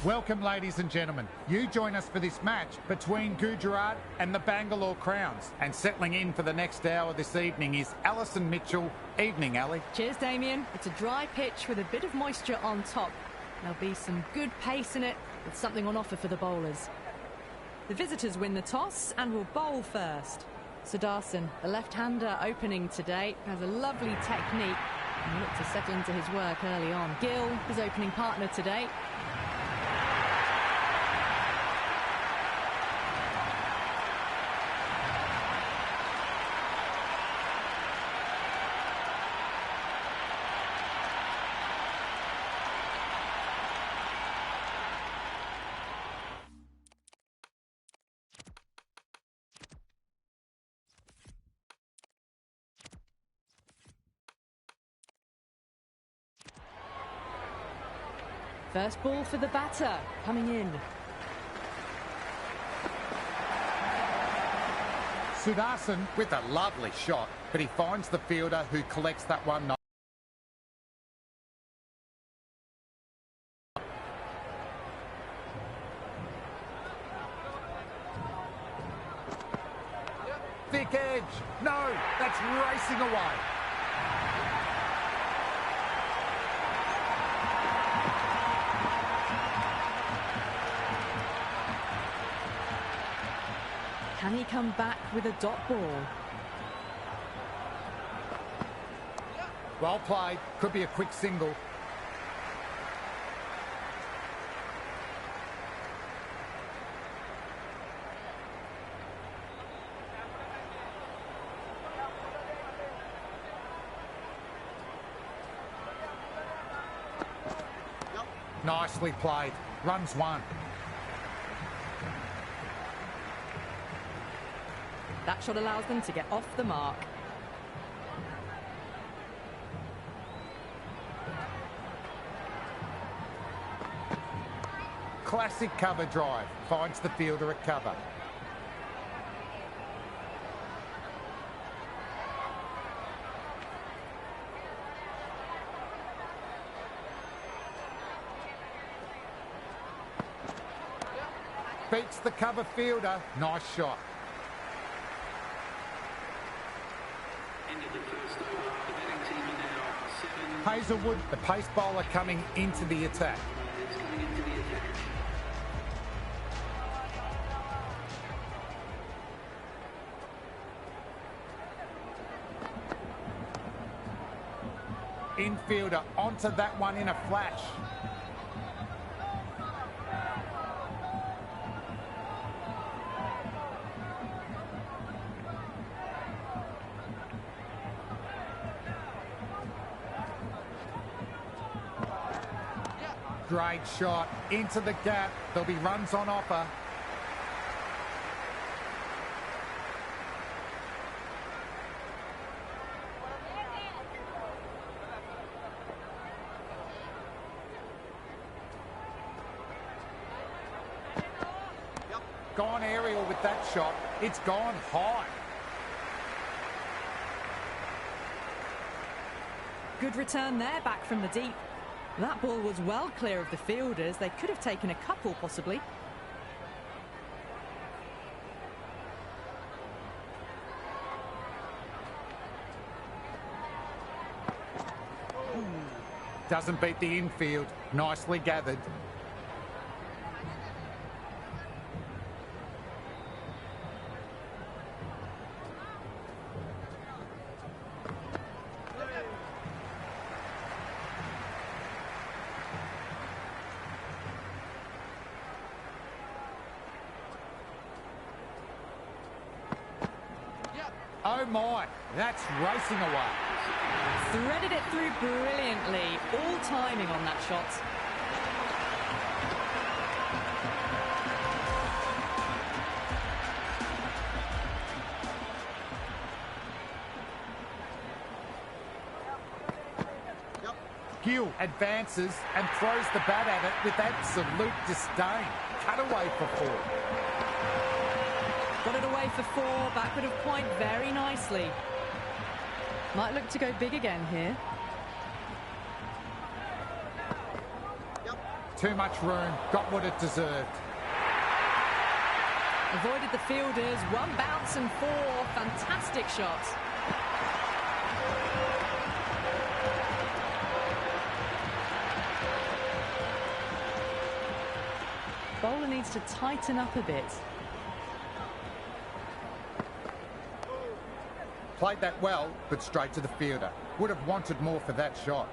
Welcome, ladies and gentlemen. You join us for this match between Gujarat and the Bangalore Crowns. And settling in for the next hour this evening is Alison Mitchell. Evening, Ali. Cheers, Damien. It's a dry pitch with a bit of moisture on top. There'll be some good pace in it, with something on offer for the bowlers. The visitors win the toss and will bowl first. Sudarshan, the left-hander opening today, has a lovely technique and will look to settle into his work early on. Gill, his opening partner today. First ball for the batter, coming in. Sudarshan with a lovely shot, but he finds the fielder who collects that one. Thick edge. No, that's racing away. Can he come back with a dot ball? Well played. Could be a quick single. Nicely played. Runs one. That shot allows them to get off the mark. Classic cover drive. Finds the fielder at cover. Beats the cover fielder. Nice shot. Hazelwood, the pace bowler, coming into the attack. Infielder onto that one in a flash. Great shot into the gap. There'll be runs on offer. Gone aerial with that shot. It's gone high. Good return there, back from the deep. That ball was well clear of the fielders. They could have taken a couple, possibly. Doesn't beat the infield. Nicely gathered. Oh my, that's racing away. Threaded it through brilliantly. All timing on that shot. Gill advances and throws the bat at it with absolute disdain. Cut away for four. Got it away for four, backward of point very nicely. Might look to go big again here. too much room, got what it deserved. Avoided the fielders, one bounce and four. Fantastic shots. Bowler needs to tighten up a bit. Played that well, but straight to the fielder. Would have wanted more for that shot.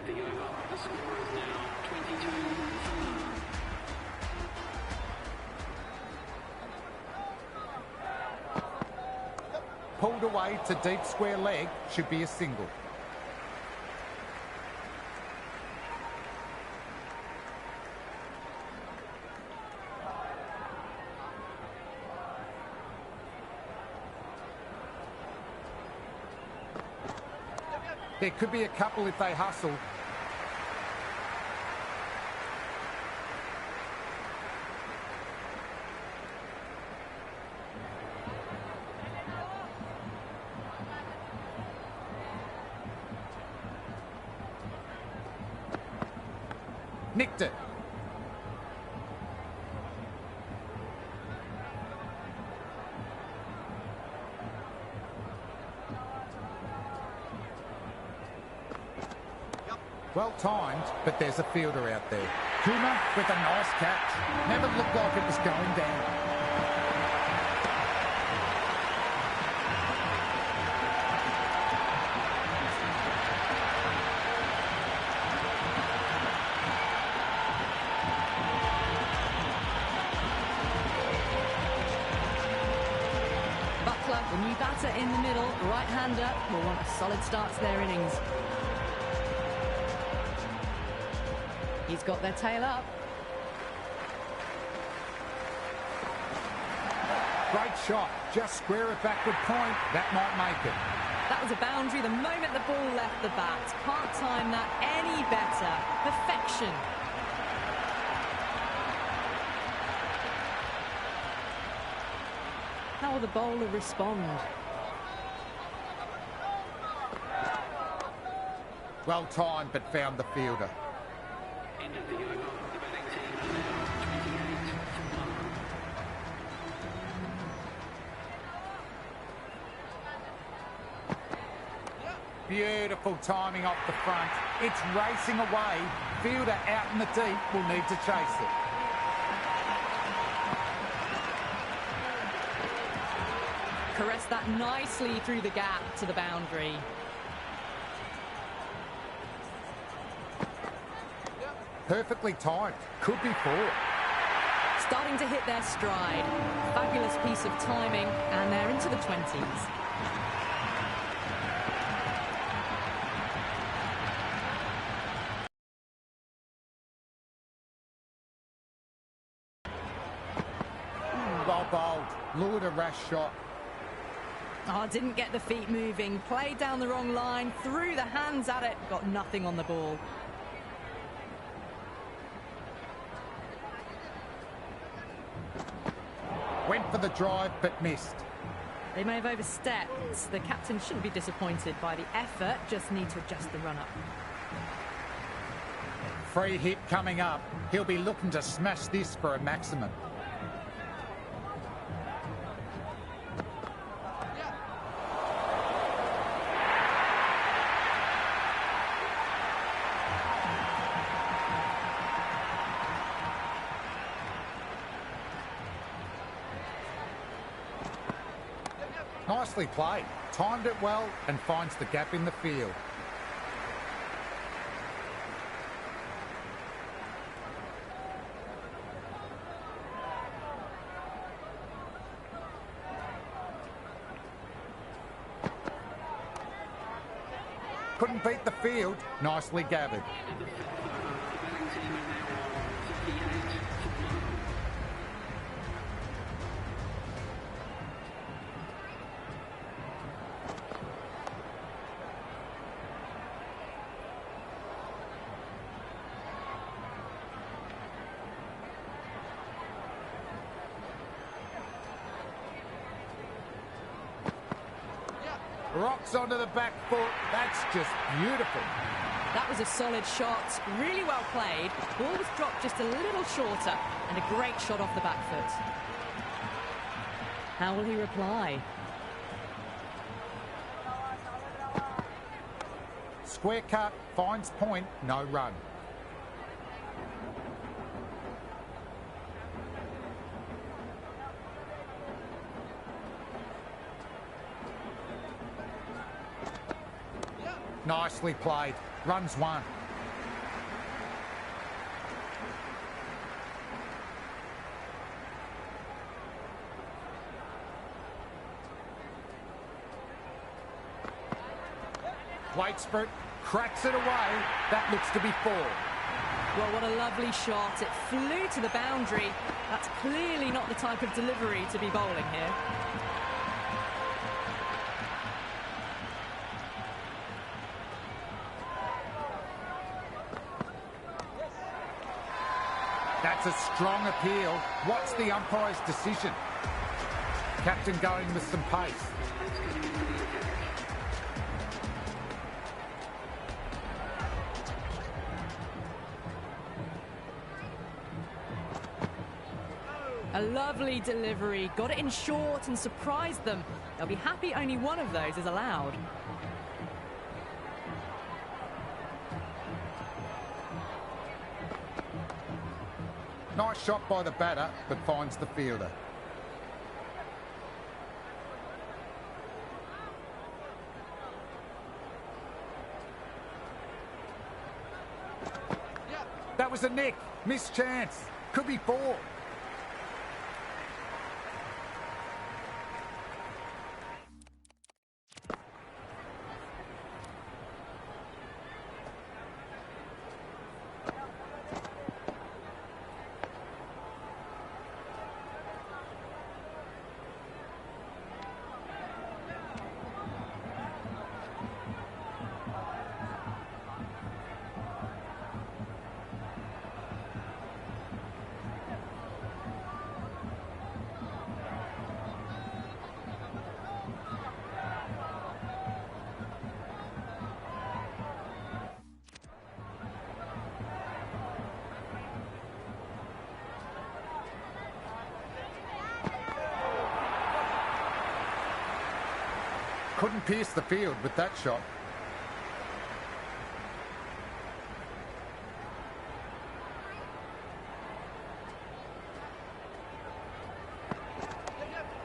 The over. The score is now 22-4. Pulled away to deep square leg, should be a single. There could be a couple if they hustle. Nicked it. Well timed, but there's a fielder out there. Kuma with a nice catch. Never looked like it was going down. The new batter in the middle, right-hander, will want a solid start to their innings. He's got their tail up. Great shot. Just square it backward point. That might make it. That was a boundary the moment the ball left the bat. Can't time that any better. Perfection. How will the bowler respond? Well timed, but found the fielder. End of the over. The batting team are now 28-1. Beautiful timing off the front. It's racing away. Fielder out in the deep will need to chase it. Caressed that nicely through the gap to the boundary. Perfectly timed. Could be four. Starting to hit their stride. Fabulous piece of timing, and they're into the 20s. Well bowled. Lured a rash shot. Oh, didn't get the feet moving. Played down the wrong line. Threw the hands at it. Got nothing on the ball. Went for the drive, but missed. They may have overstepped. The captain shouldn't be disappointed by the effort. Just need to adjust the run-up. Free hit coming up. He'll be looking to smash this for a maximum. Nicely played. Timed it well and finds the gap in the field. couldn't beat the field. Nicely gathered. Rocks onto the back foot. That's just beautiful. That was a solid shot. Really well played. Ball was dropped just a little shorter. And a great shot off the back foot. How will he reply? Square cut, finds point, no run. Nicely played. Runs one. Waits for it. Cracks it away. That looks to be four. Well, what a lovely shot. It flew to the boundary. That's clearly not the type of delivery to be bowling here. That's a strong appeal. What's the umpire's decision? Captain going with some pace. A lovely delivery. Got it in short and surprised them. They'll be happy only one of those is allowed. Nice shot by the batter, but finds the fielder. That was a nick. Missed chance. Could be four. Couldn't pierce the field with that shot.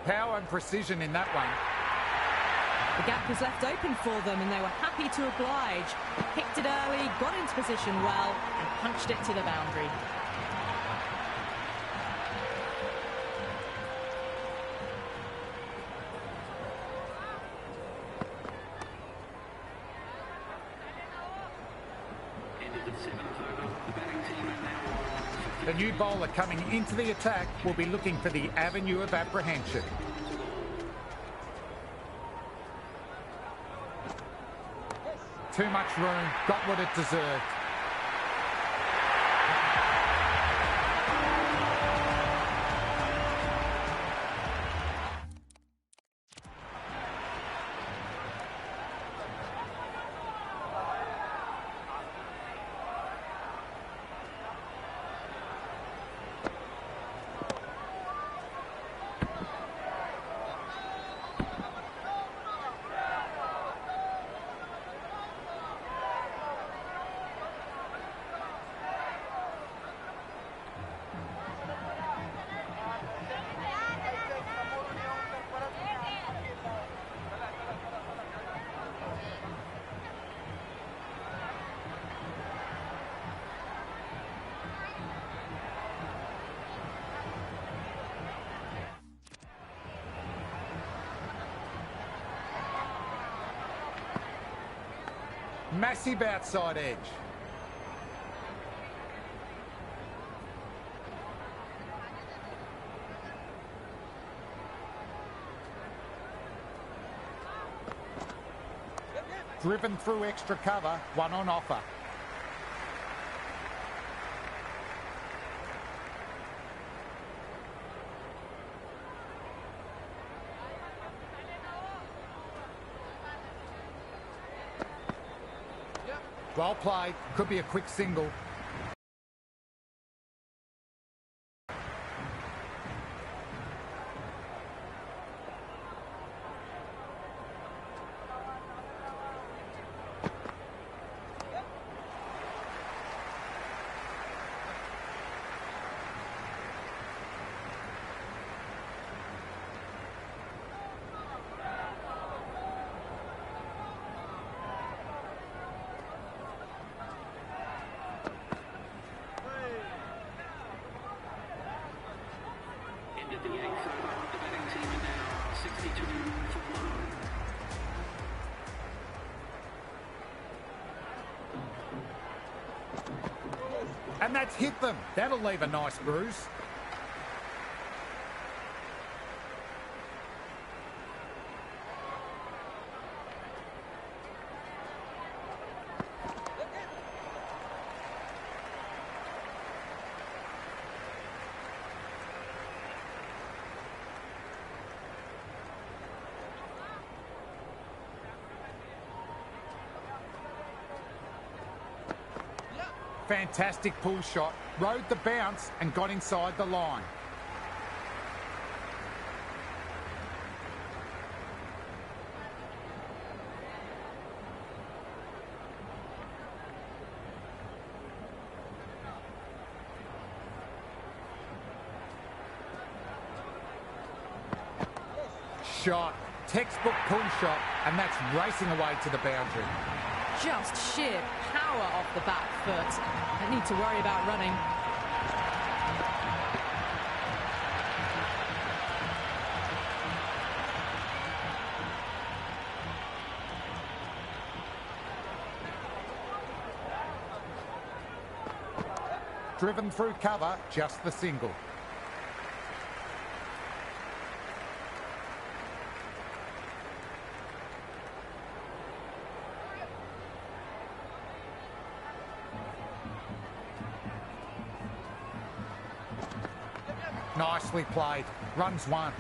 Power and precision in that one. The gap was left open for them and they were happy to oblige. Picked it early, got into position well and punched it to the boundary. The new bowler coming into the attack will be looking for the avenue of apprehension. Too much room, got what it deserved. Massive outside edge. Driven through extra cover, one on offer. Well played, could be a quick single. Ended the 8th over. The betting team are now 62 for 1. And that's hit them. That'll leave a nice bruise. Fantastic pull shot, rode the bounce and got inside the line. Shot, textbook pull shot, and that's racing away to the boundary. Just sheer power off the back foot. Don't need to worry about running. Driven through cover, just the single. Nicely played. Runs one.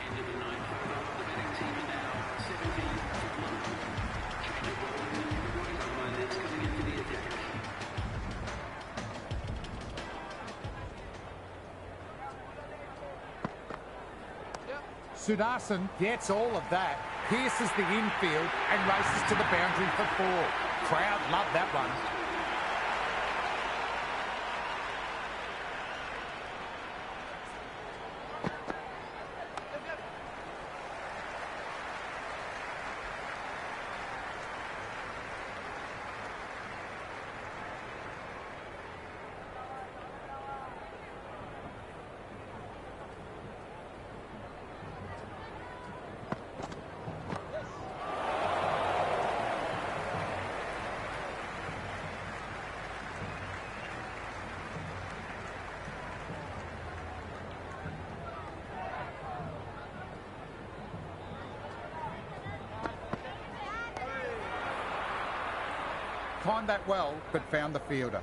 End of the 9th over. The betting team are now 17 for 1. Change of ball. The Royal Commanders coming into the attack. Sudarshan gets all of that, pierces the infield and races to the boundary for 4. Crowd love that one. Timed that well, but found the fielder.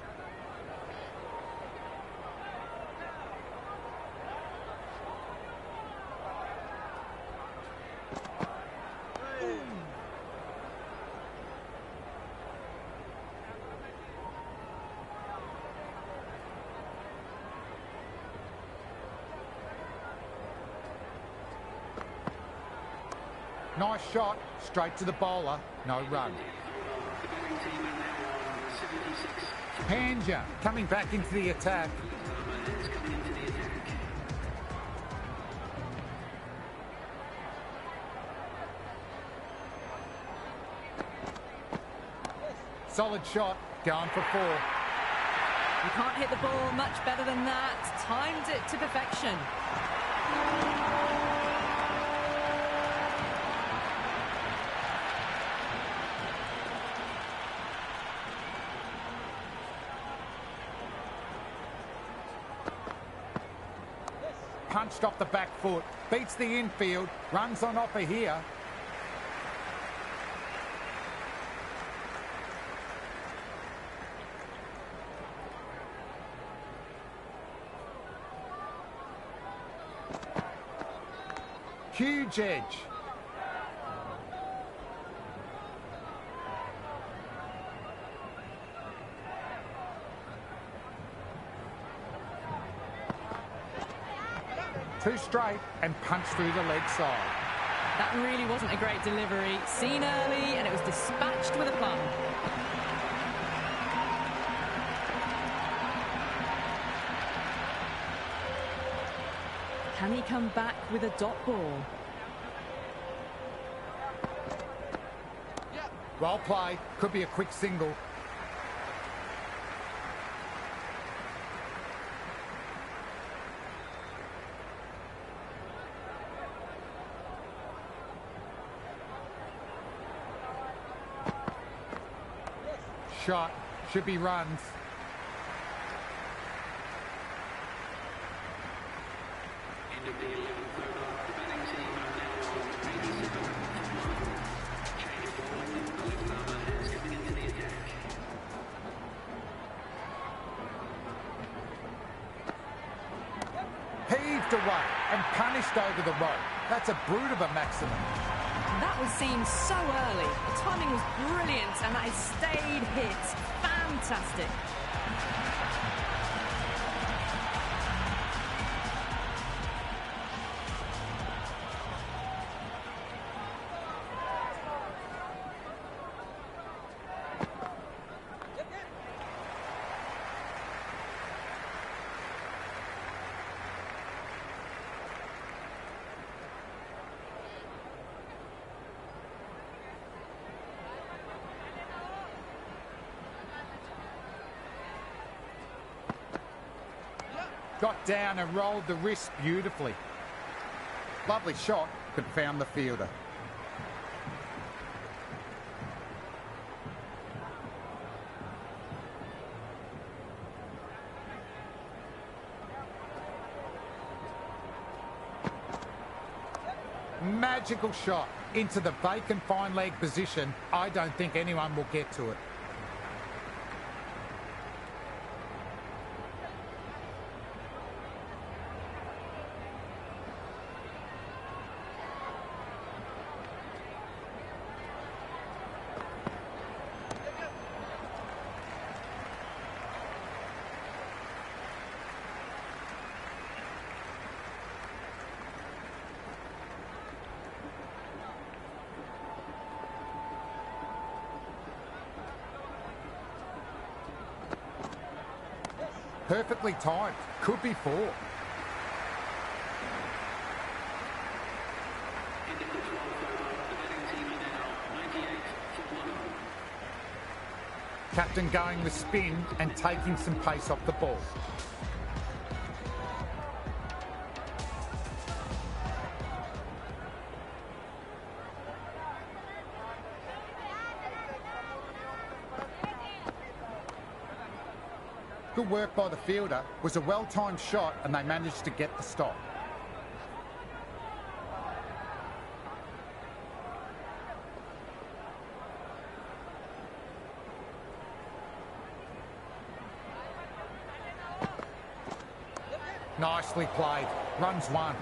Nice shot, straight to the bowler, no run. The betting team are now on 76. Panja coming back into the attack. Commanders coming into the attack. Solid shot, going for 4. You can't hit the ball much better than that. Timed it to perfection. punched off the back foot. Beats the infield. Runs on offer here. Huge edge. Two straight and punch through the leg side. That really wasn't a great delivery. Seen early and it was dispatched with a plum. Can he come back with a dot ball? Well played. Could be a quick single. Shot. Should be runs. End of the 11th over. The batting team are now on 87 for 1. Change of ball. The left armour is coming into the attack. Heaved away and punished over the rope. That's a brute of a maximum. That was seen so early. The timing was brilliant and that has stayed hit. Fantastic. Got down and rolled the wrist beautifully. Lovely shot, but found the fielder. Magical shot into the vacant fine leg position. I don't think anyone will get to it. Perfectly timed. Could be 4. End of the 12th over. The batting team are now 98 for 1. Captain going with spin and taking some pace off the ball. Good work by the fielder. Was a well-timed shot and they managed to get the stop. Nicely played. Runs 1.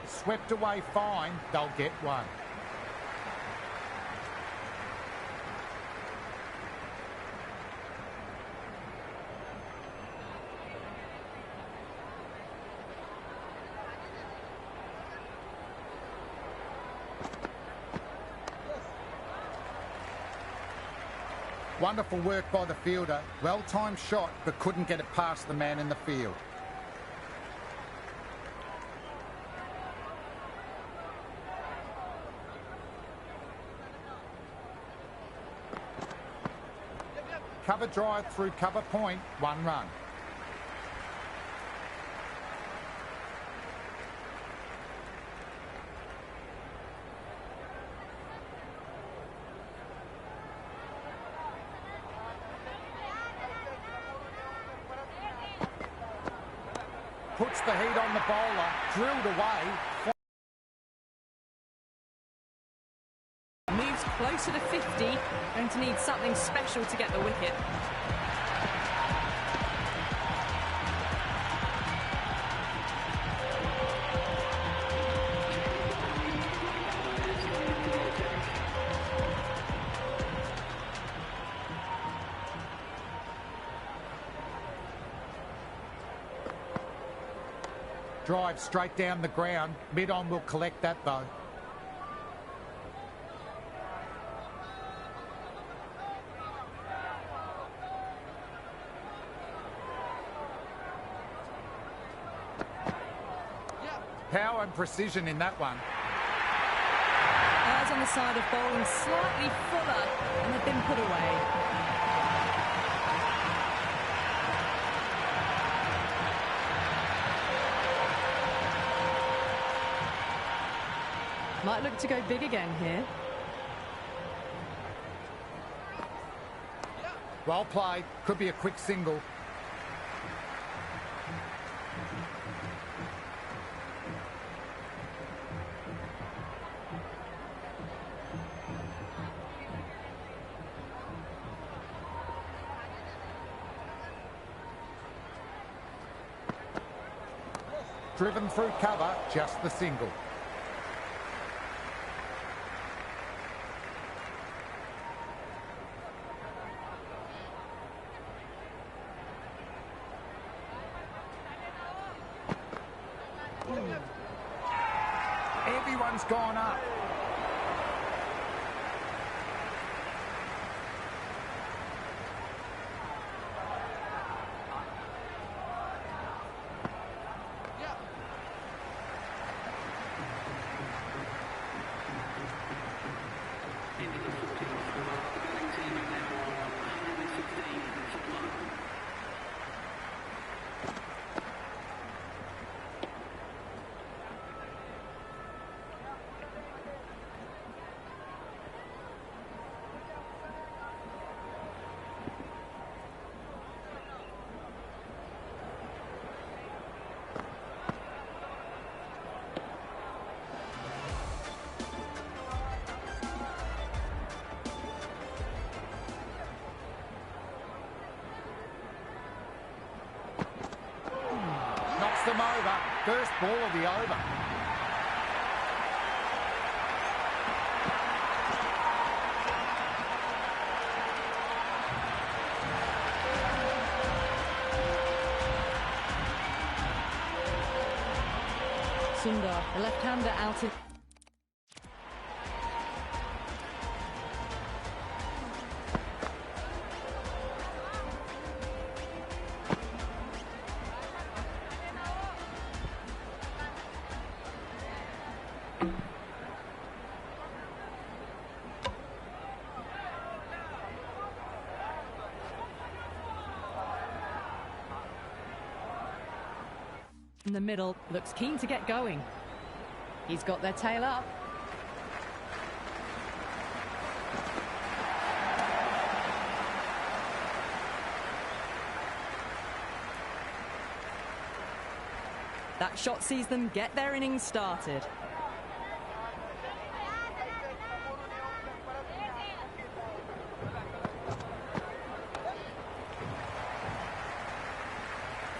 Swept away fine, they'll get 1. Wonderful work by the fielder. Well-timed shot, but couldn't get it past the man in the field. cover drive through cover point, 1 run. Puts the heat on the bowler, drilled away. Moves closer to 50, going to need something special to get the wicket. Drive straight down the ground. Mid-on will collect that though. Power and precision in that one. Eyes on the side of bowling slightly fuller, and they've been put away. Might look to go big again here. Well played. Could be a quick single. Driven through cover, just the single. Everyone's gone up. Them over. First ball of the over. Sundar, the left-hander out in... in the middle, looks keen to get going. He's got their tail up. That shot sees them get their innings started.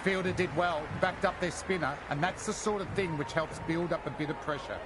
Fielder did well, backed up their spinner, and that's the sort of thing which helps build up a bit of pressure.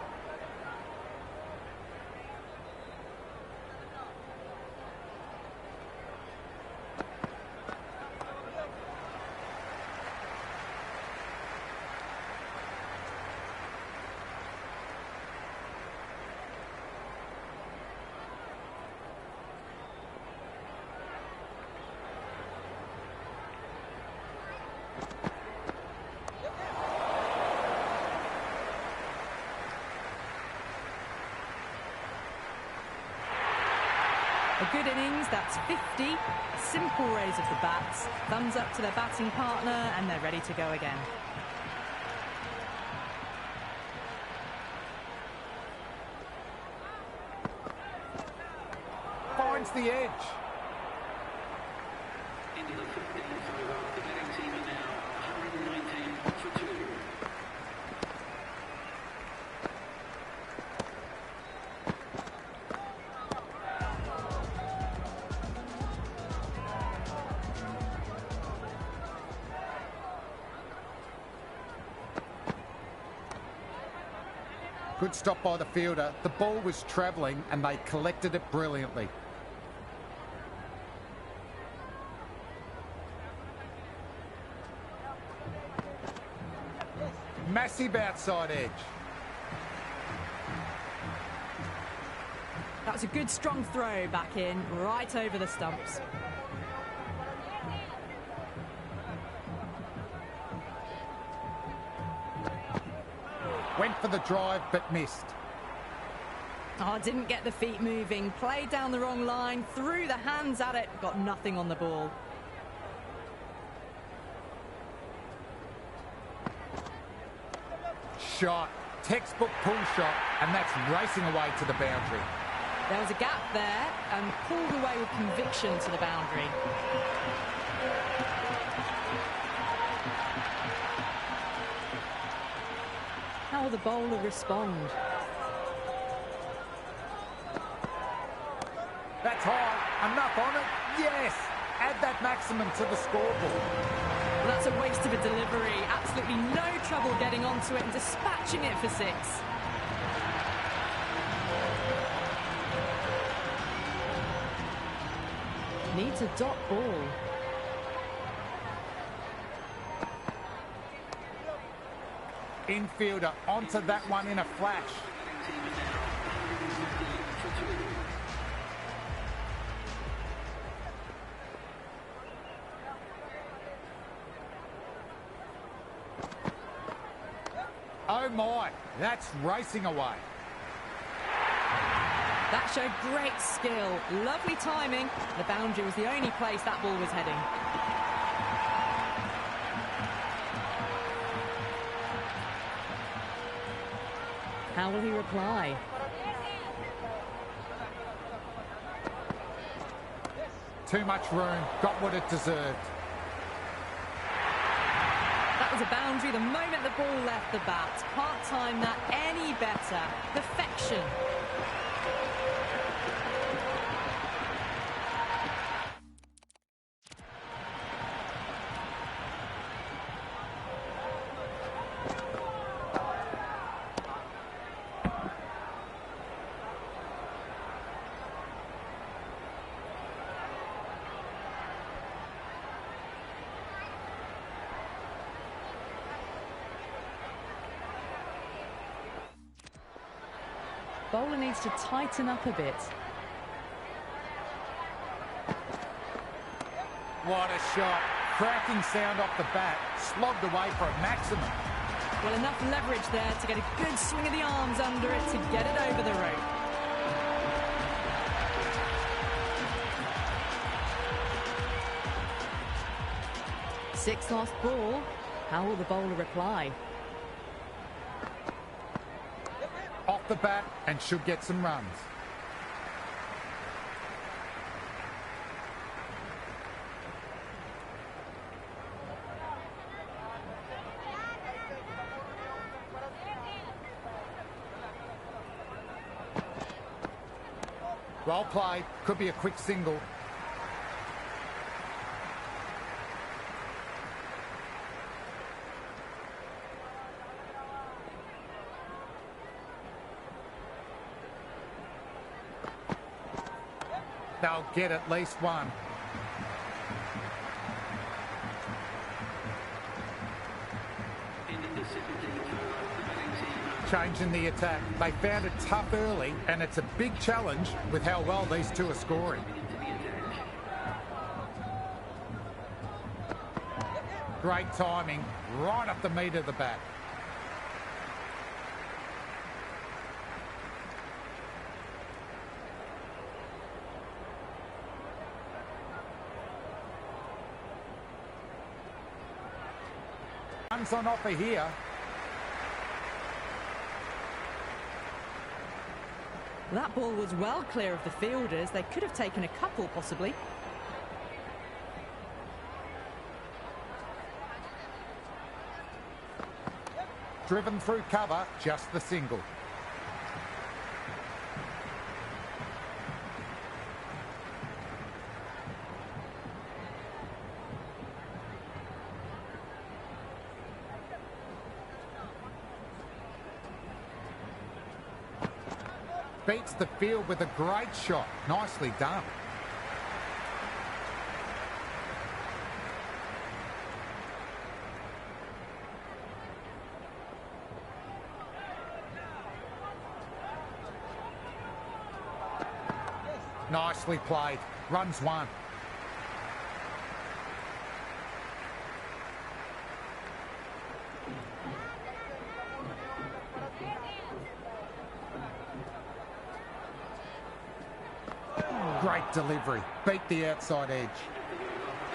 A good innings, that's 50. Simple raise of the bats. Thumbs up to their batting partner, and they're ready to go again. Finds the edge. Into the 15th over. The batting team are now 119 for 2. Good stop by the fielder. The ball was travelling and they collected it brilliantly. Massive outside edge. That was a good strong throw back in, right over the stumps. Went for the drive but missed. Oh, didn't get the feet moving, played down the wrong line, threw the hands at it, got nothing on the ball. Shot, textbook pull shot, and that's racing away to the boundary. There was a gap there and pulled away with conviction to the boundary. How will the bowler respond? That's high. Enough on it? Yes! Add that maximum to the scoreboard. Well, that's a waste of a delivery. Absolutely no trouble getting onto it and dispatching it for 6. Needs a dot ball. Infielder onto that one in a flash. Oh my, that's racing away. That showed great skill, lovely timing. The boundary was the only place that ball was heading. How will he reply? Too much room, got what it deserved. That was a boundary the moment the ball left the bat. Can't time that any better. Perfection. Bowler needs to tighten up a bit. What a shot. Cracking sound off the bat. Slogged away for a maximum. Well, enough leverage there to get a good swing of the arms under it to get it over the rope. Sixth last ball. How will the bowler reply? Off the bat and should get some runs. Well played. Could be a quick single. They'll get at least one. Changing the attack. They found it tough early, and it's a big challenge with how well these two are scoring. Great timing, right up the meat of the bat. Runs on offer here. That ball was well clear of the fielders. They could have taken a couple, possibly. Driven through cover, just the single. Beats the field with a great shot. Nicely done. Nicely played. Runs one. Great delivery. Beat the outside edge.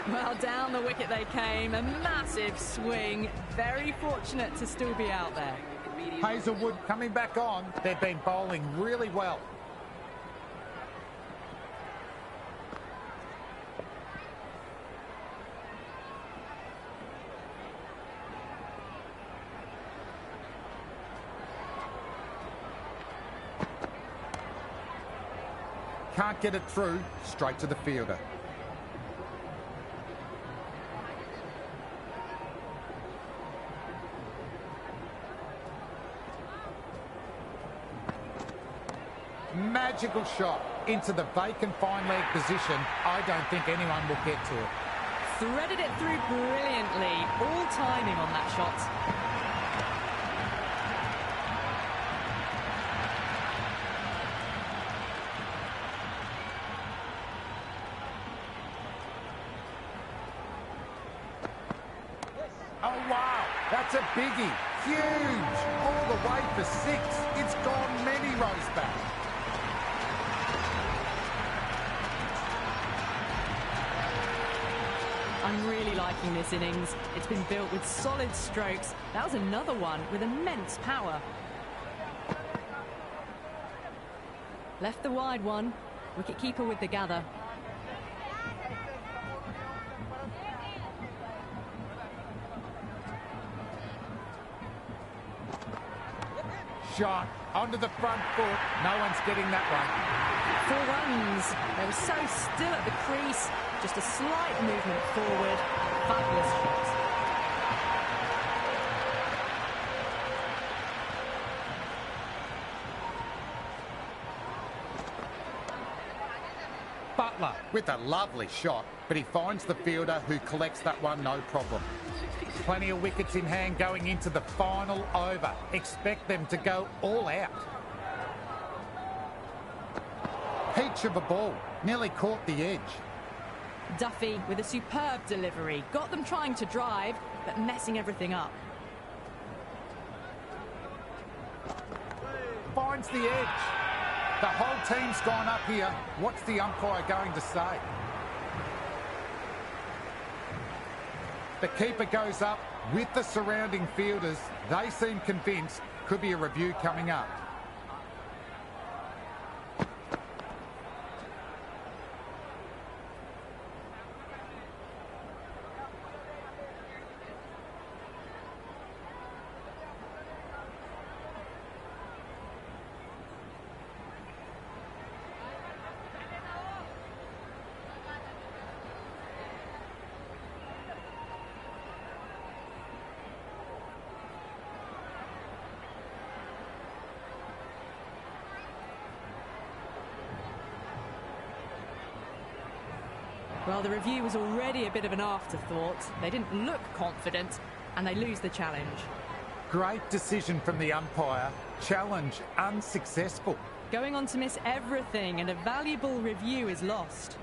Well, down the wicket they came. A massive swing. Very fortunate to still be out there. Hazelwood coming back on. They've been bowling really well. Can't get it through, straight to the fielder. Magical shot into the vacant fine leg position. I don't think anyone will get to it. Threaded it through brilliantly. All timing on that shot. Oh, wow, that's a biggie. Huge. All the way for 6. It's gone many rows back. I'm really liking this innings. It's been built with solid strokes. That was another one with immense power. Left the wide one. Wicketkeeper with the gather. Shot onto the front foot. No one's getting that one. 4 runs. They were so still at the crease. Just a slight movement forward. Fabulous shot. Butler with a lovely shot, but he finds the fielder who collects that one no problem. Plenty of wickets in hand going into the final over. Expect them to go all out. Peach of a ball. Nearly caught the edge. Duffy with a superb delivery. Got them trying to drive, but messing everything up. Finds the edge. The whole team's gone up here. What's the umpire going to say? The keeper goes up with the surrounding fielders. They seem convinced. Could be a review coming up. Well, the review was already a bit of an afterthought. They didn't look confident, and they lose the challenge. Great decision from the umpire. Challenge unsuccessful. Going on to miss everything, and a valuable review is lost.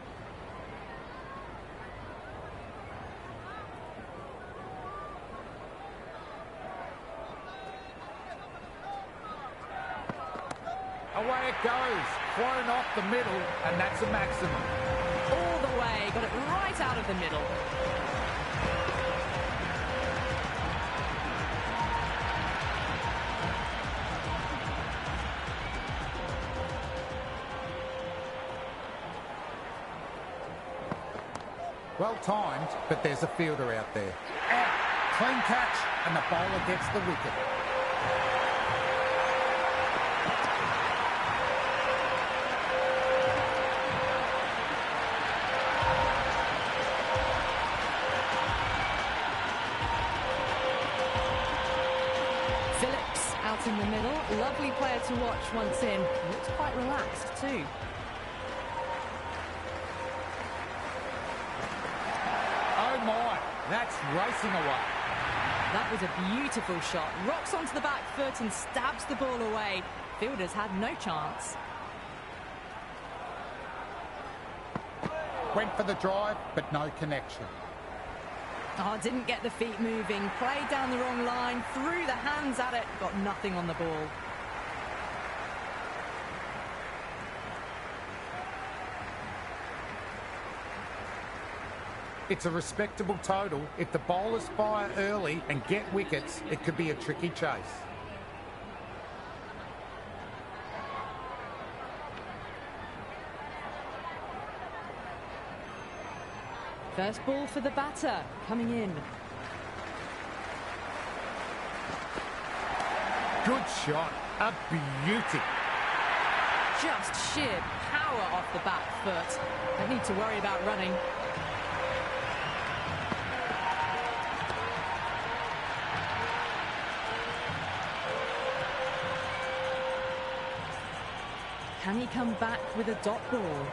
Away it goes. Thrown off the middle, and that's a maximum. All the way, got it right out of the middle. Well timed, but there's a fielder out there. Out. Clean catch, and the bowler gets the wicket. Phillips out in the middle. Lovely player to watch once in. Looks quite relaxed too. Oh my, that's racing away. That was a beautiful shot. Rocks onto the back foot and stabs the ball away. Fielders had no chance. Went for the drive, but no connection. Oh, didn't get the feet moving. Played down the wrong line. Threw the hands at it. Got nothing on the ball. It's a respectable total. If the bowlers fire early and get wickets, it could be a tricky chase. First ball for the batter, coming in. Good shot. A beauty. Just sheer power off the back foot. Don't need to worry about running. Can he come back with a dot ball?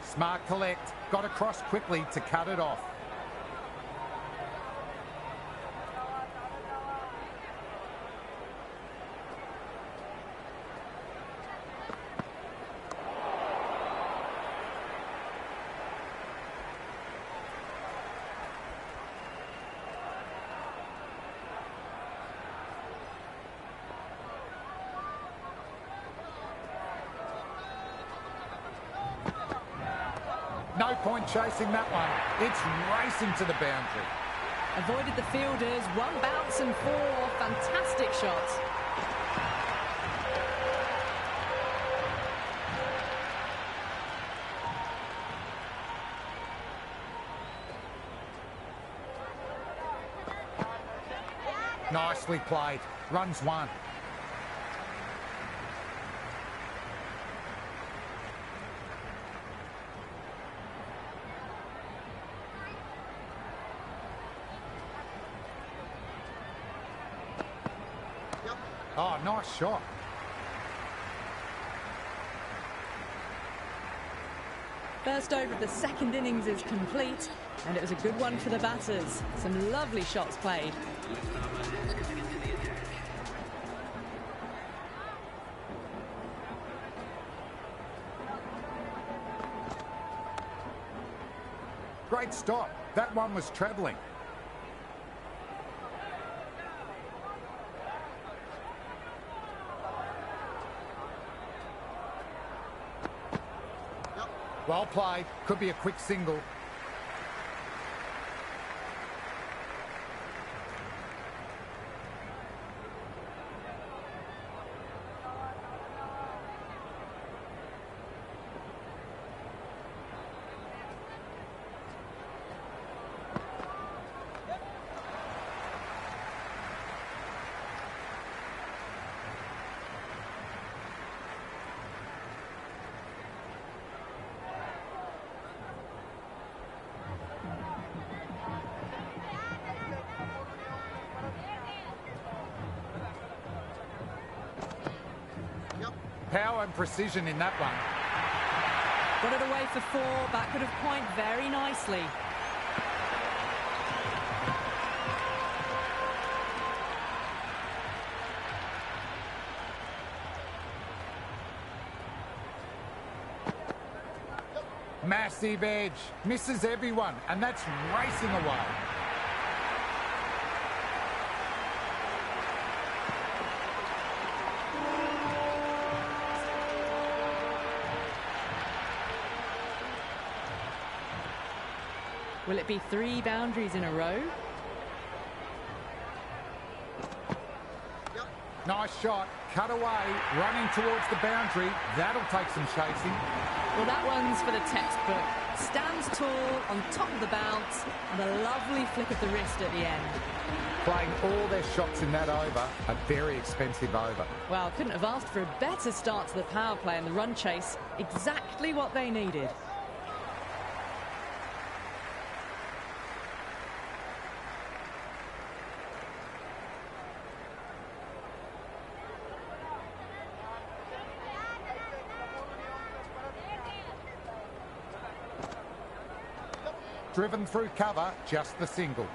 Smart collect. Got across quickly to cut it off. No point chasing that one. It's racing to the boundary. Avoided the fielders. One bounce and four. Fantastic shot. Nicely played. Runs one. Oh, nice shot. First over of the second innings is complete, and it was a good one for the batters. Some lovely shots played. Great stop. That one was travelling. Well played. Could be a quick single. Power and precision in that one. Got it away for four. Backward of point very nicely. Massive edge. Misses everyone, and that's racing away. Will it be 3 boundaries in a row? Nice shot, cut away, running towards the boundary. That'll take some chasing. Well, that one's for the textbook. Stands tall, on top of the bounce, and a lovely flick of the wrist at the end. Playing all their shots in that over, a very expensive over. Well, couldn't have asked for a better start to the power play and the run chase. Exactly what they needed. Driven through cover, just the single.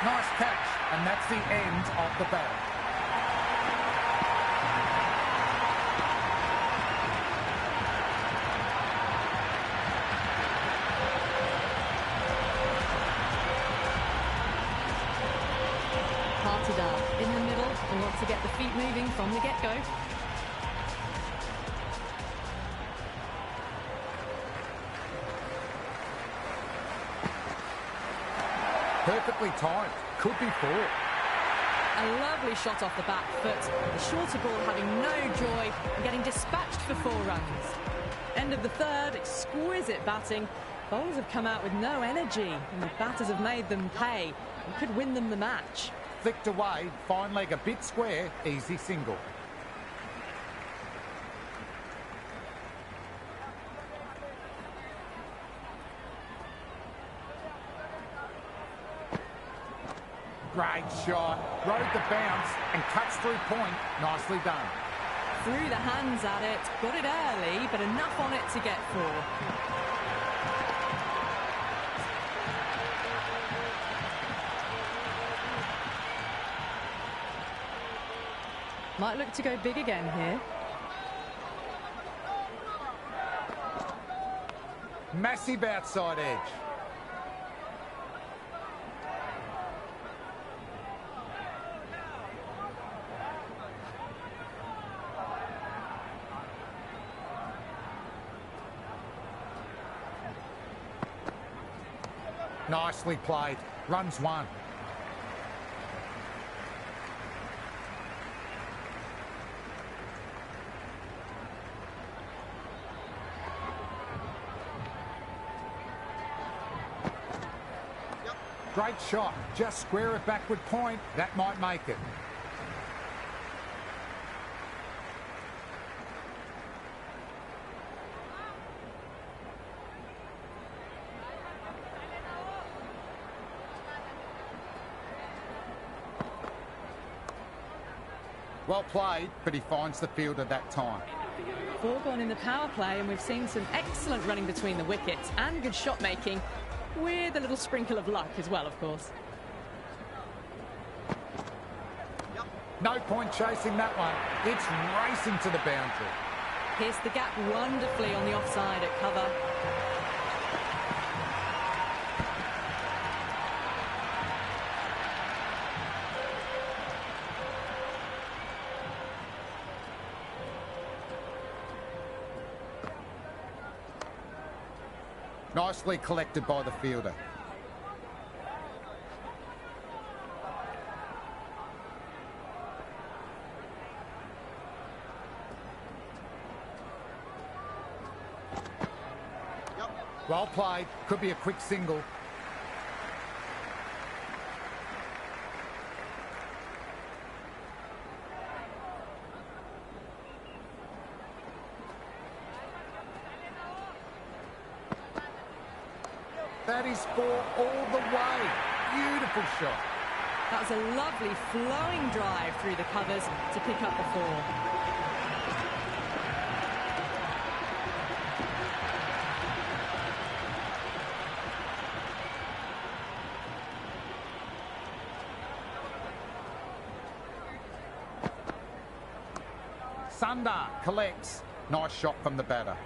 Nice catch, and that's the end of the battle. Parted up in the middle. We want to get the feet moving from the get-go. Perfectly timed. Could be four. A lovely shot off the back foot. The shorter ball having no joy and getting dispatched for 4 runs. End of the third, exquisite batting. Bowlers have come out with no energy and the batters have made them pay and could win them the match. Flicked away, fine leg a bit square, easy single. Great shot, rode the bounce and cuts through point. Nicely done. Threw the hands at it, got it early, but enough on it to get 4. Might look to go big again here. Massive outside edge. Nicely played. Runs 1. Great shot. Just square it backward point. That might make it. Well played, but he finds the fielder that time. 4 gone in the power play, and we've seen some excellent running between the wickets and good shot making, with a little sprinkle of luck as well, of course. No point chasing that one. It's racing to the boundary. Pierced the gap wonderfully on the offside at cover. Nicely collected by the fielder. Well played. Could be a quick single. That is 4 all the way. Beautiful shot. That was a lovely flowing drive through the covers to pick up the 4. Sundar collects. Nice shot from the batter.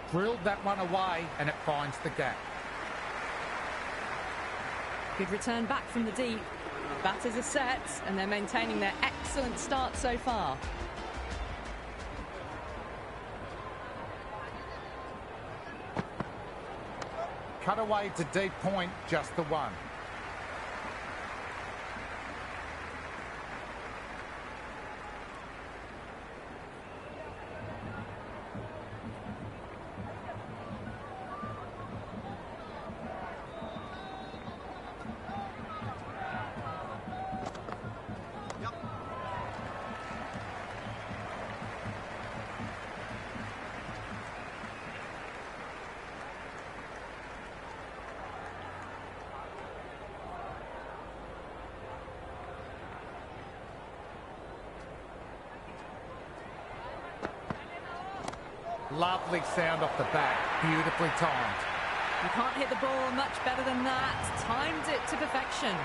Drilled that one away and it finds the gap. Good return back from the deep. Batters are set and they're maintaining their excellent start so far. Cut away to deep point, just the one. Lovely sound off the bat, beautifully timed. You can't hit the ball much better than that. Timed it to perfection.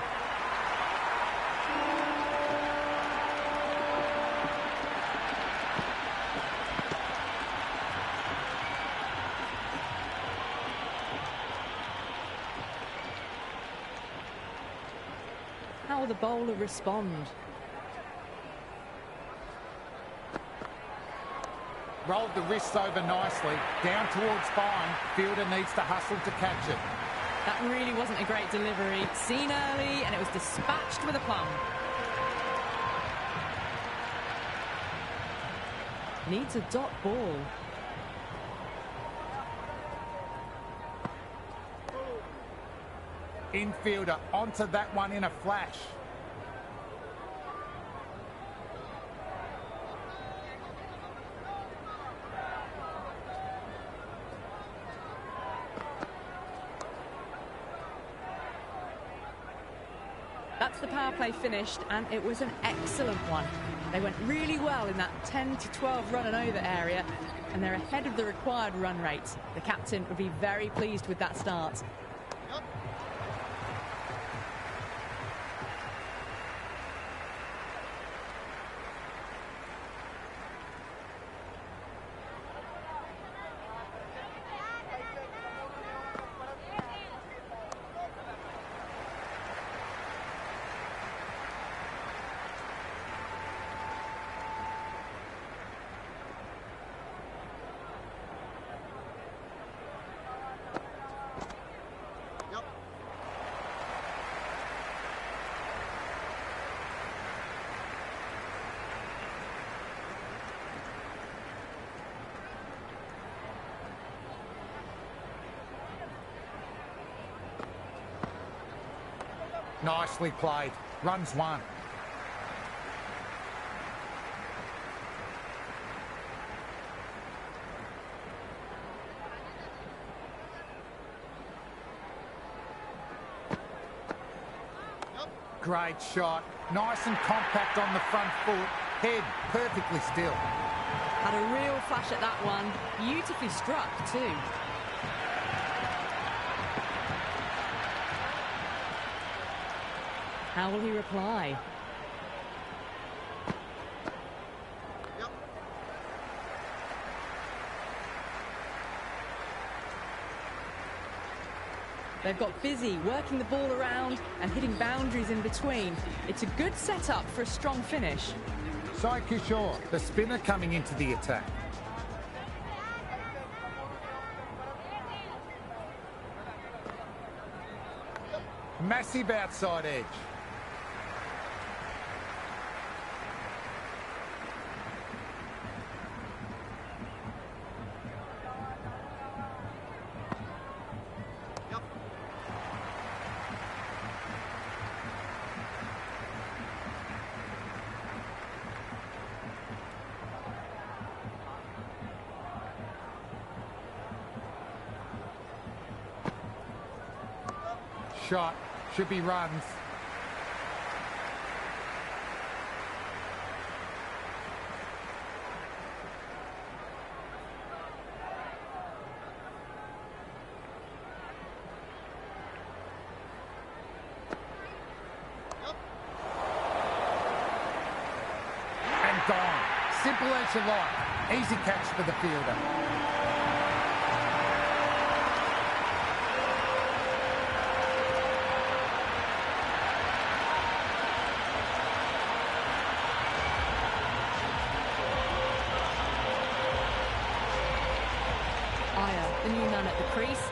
How will the bowler respond? Rolled the wrists over nicely, down towards fine. Fielder needs to hustle to catch it. That really wasn't a great delivery. Seen early and it was dispatched with a plum. Needs a dot ball. Infielder onto that one in a flash. That's the power play finished, and it was an excellent one. They went really well in that 10 to 12 run and over area, and they're ahead of the required run rate. The captain would be very pleased with that start. Nicely played. Runs one. Great shot. Nice and compact on the front foot. Head perfectly still. Had a real flash at that one. Beautifully struck too. How will he reply? They've got busy working the ball around and hitting boundaries in between. It's a good setup for a strong finish. Sai Kishore, the spinner, coming into the attack. Massive outside edge. shot. Should be runs. Gone. Simple as you like. Easy catch for the fielder. Iyer, the new man at the crease.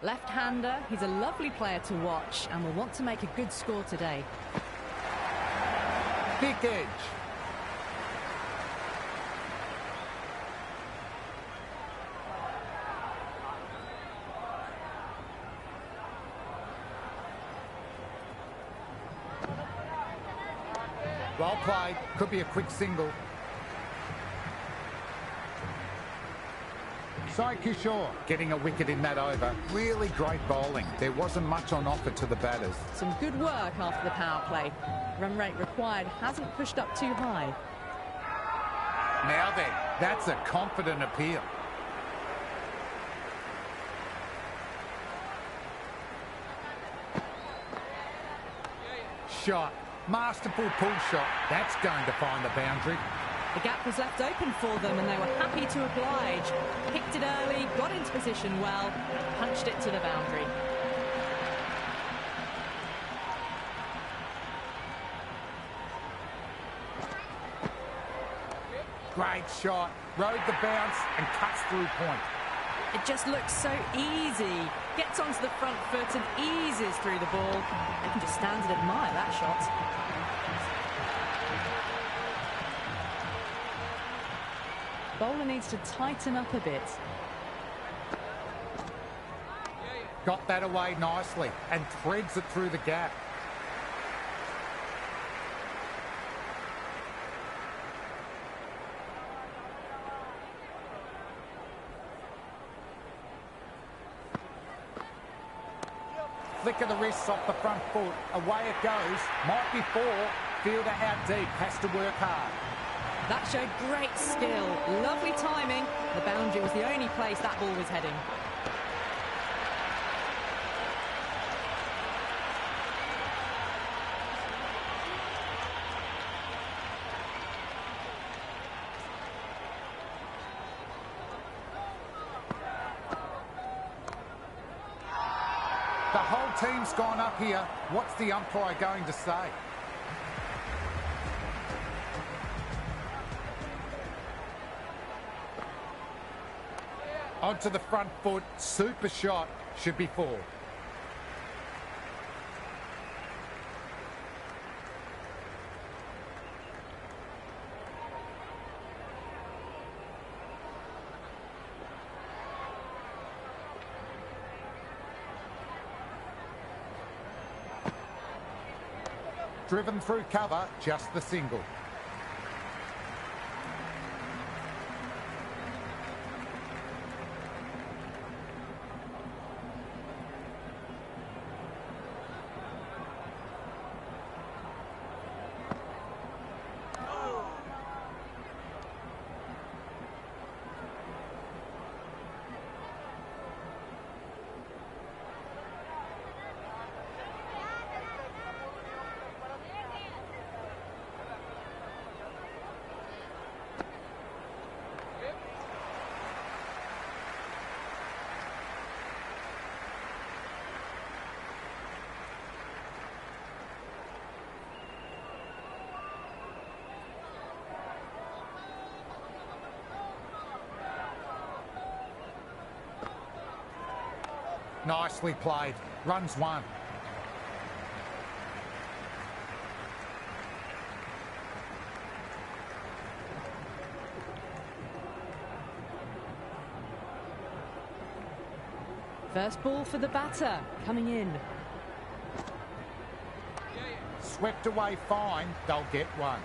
Left-hander, he's a lovely player to watch and will want to make a good score today. Thick edge. Well played. Could be a quick single. Sai Kishore getting a wicket in that over. Really great bowling. There wasn't much on offer to the batters. Some good work after the power play. Run rate required hasn't pushed up too high. Now then, that's a confident appeal. Shot. Masterful pull shot. That's going to find the boundary. The gap was left open for them and they were happy to oblige. Picked it early, got into position well, punched it to the boundary. Great shot. Rode the bounce and cuts through point. It just looks so easy. Gets onto the front foot and eases through the ball. You can just stand and admire that shot. Bowler needs to tighten up a bit. Got that away nicely and threads it through the gap. Flick of the wrists off the front foot. Away it goes. Might be four. Fielder out deep. Has to work hard. That showed great skill. Lovely timing. The boundary was the only place that ball was heading. The whole team's gone up here. What's the umpire going to say? Onto the front foot, super shot, should be four. Driven through cover, just the single. Nicely played. Runs one. First ball for the batter, coming in. Swept away fine, they'll get one.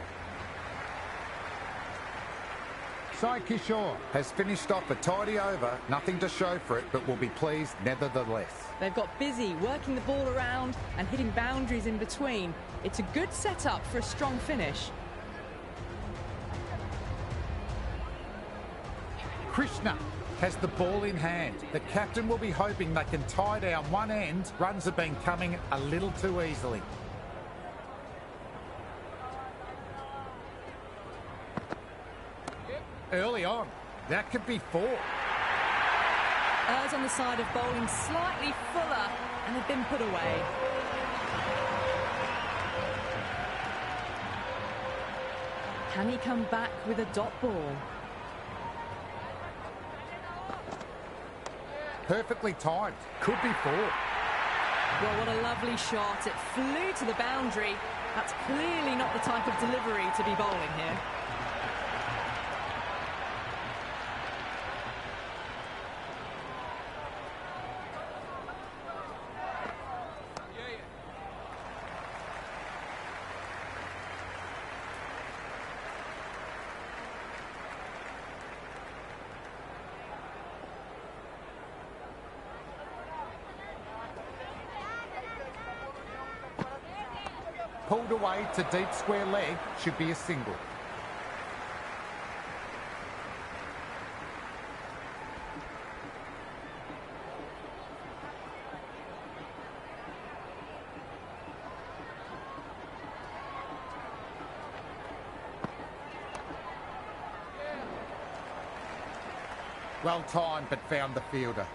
Sai Kishore has finished off a tidy over, nothing to show for it, but will be pleased nevertheless. They've got busy working the ball around and hitting boundaries in between. It's a good setup for a strong finish. Krishna has the ball in hand. The captain will be hoping they can tie down one end. Runs have been coming a little too easily. Early on, that could be four. Errs on the side of bowling slightly fuller, and they've been put away. Can he come back with a dot ball? Perfectly timed. Could be four. Well, what a lovely shot. It flew to the boundary. That's clearly not the type of delivery to be bowling here. Pulled away to deep square leg, should be a single. Well timed, but found the fielder.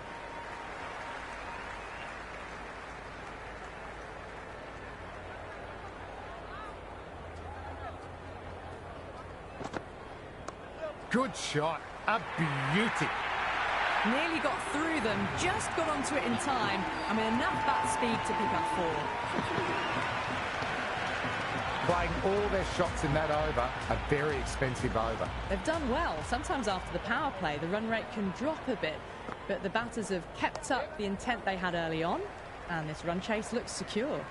Good shot, a beauty. Nearly got through them, just got onto it in time, and with enough bat speed to pick up four. Playing all their shots in that over, a very expensive over. They've done well. Sometimes after the power play, the run rate can drop a bit, but the batters have kept up the intent they had early on, and this run chase looks secure.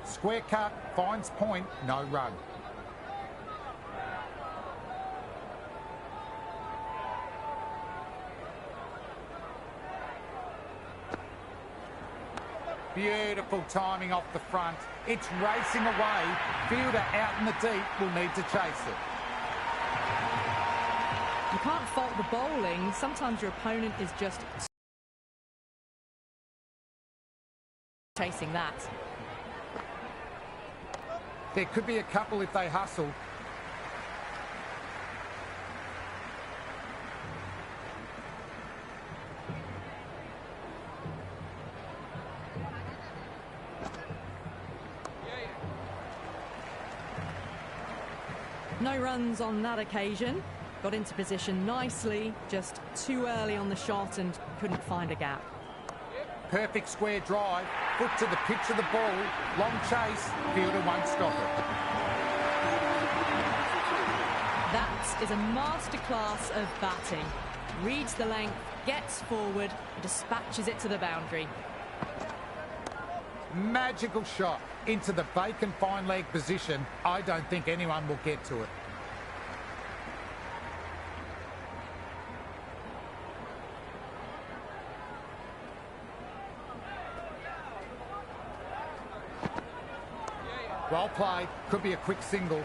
Square cut, finds point, no run. Beautiful timing off the front. It's racing away. Fielder out in the deep will need to chase it. You can't fault the bowling. Sometimes your opponent is just chasing that. There could be a couple if they hustle. No runs on that occasion. Got into position nicely, just too early on the shot and couldn't find a gap. Perfect square drive, foot to the pitch of the ball, long chase, fielder won't stop it. That is a masterclass of batting. Reads the length, gets forward, and dispatches it to the boundary. Magical shot into the vacant fine leg position. I don't think anyone will get to it. Well played. Could be a quick single.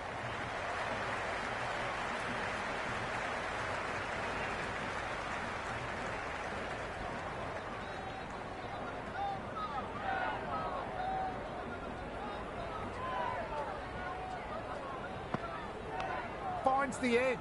Finds the edge.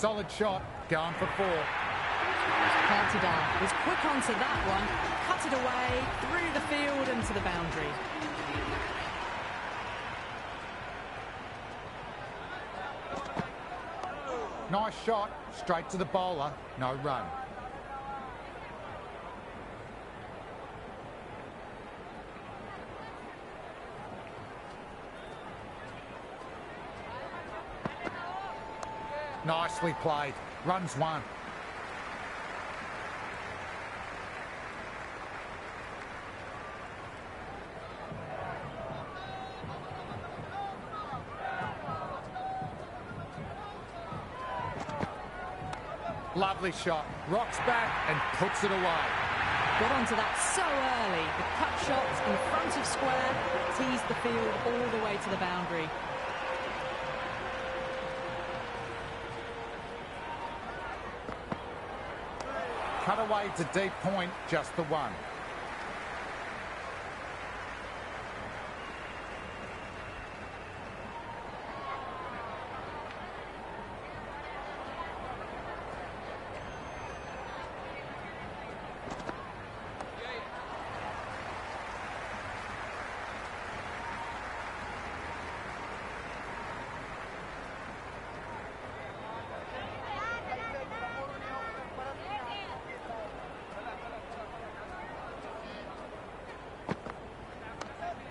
Solid shot, going for 4. Partidar was quick onto that one, cut it away, through the field and to the boundary. Nice shot, straight to the bowler, no run. Nicely played, runs 1. Lovely shot, rocks back and puts it away. Got onto that so early. The cut shot in front of square, teased the field all the way to the boundary. Cut away to deep point, just the 1.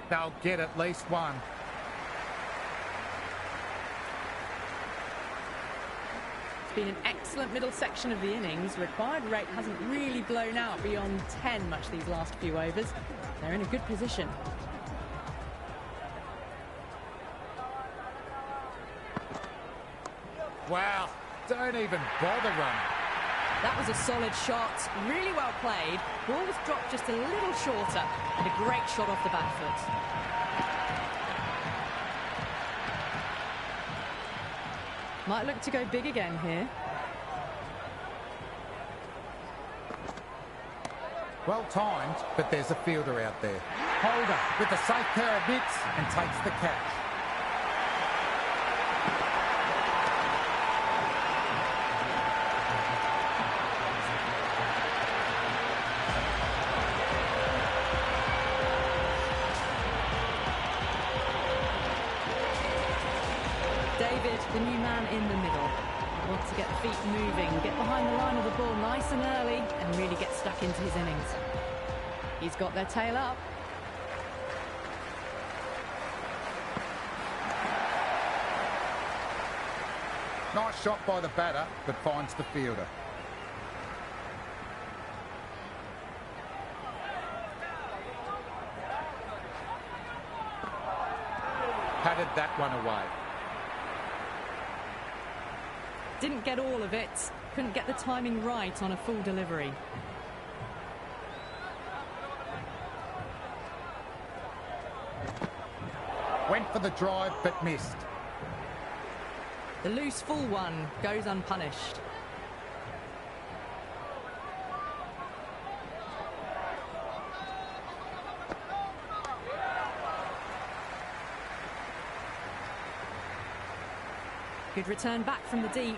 They'll get at least 1. It's been an excellent middle section of the innings. Required rate hasn't really blown out beyond 10 much these last few overs. They're in a good position. Wow, don't even bother running. That was a solid shot, really well played. Ball was dropped just a little shorter, and a great shot off the back foot. Might look to go big again here. Well timed, but there's a fielder out there. Holder with a safe pair of mitts and takes the catch. David, the new man in the middle. Wants to get the feet moving, get behind the line of the ball nice and early, and really get stuck into his innings. He's got their tail up. Nice shot by the batter, but finds the fielder. Patted that one away. Didn't get all of it. Couldn't get the timing right on a full delivery. Went for the drive, but missed. The loose full one goes unpunished. Good return back from the deep.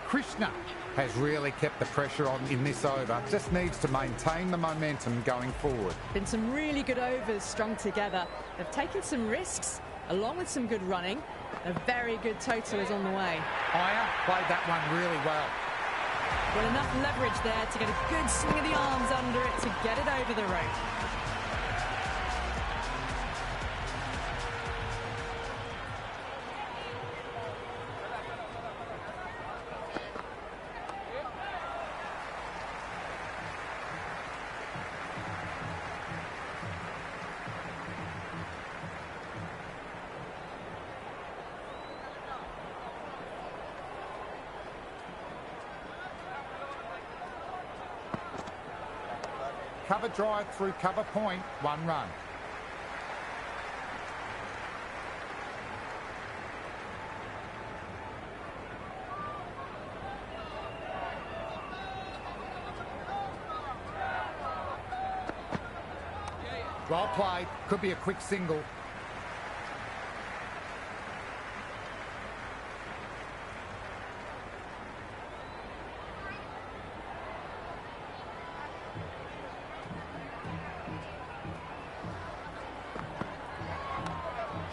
Krishna has really kept the pressure on in this over. Just needs to maintain the momentum going forward. Been some really good overs strung together. They've taken some risks, along with some good running. A very good total is on the way. Iyer played that one really well. Well, enough leverage there to get a good swing of the arms under it to get it over the rope. Cover drive through cover point, 1 run. Well played, could be a quick single.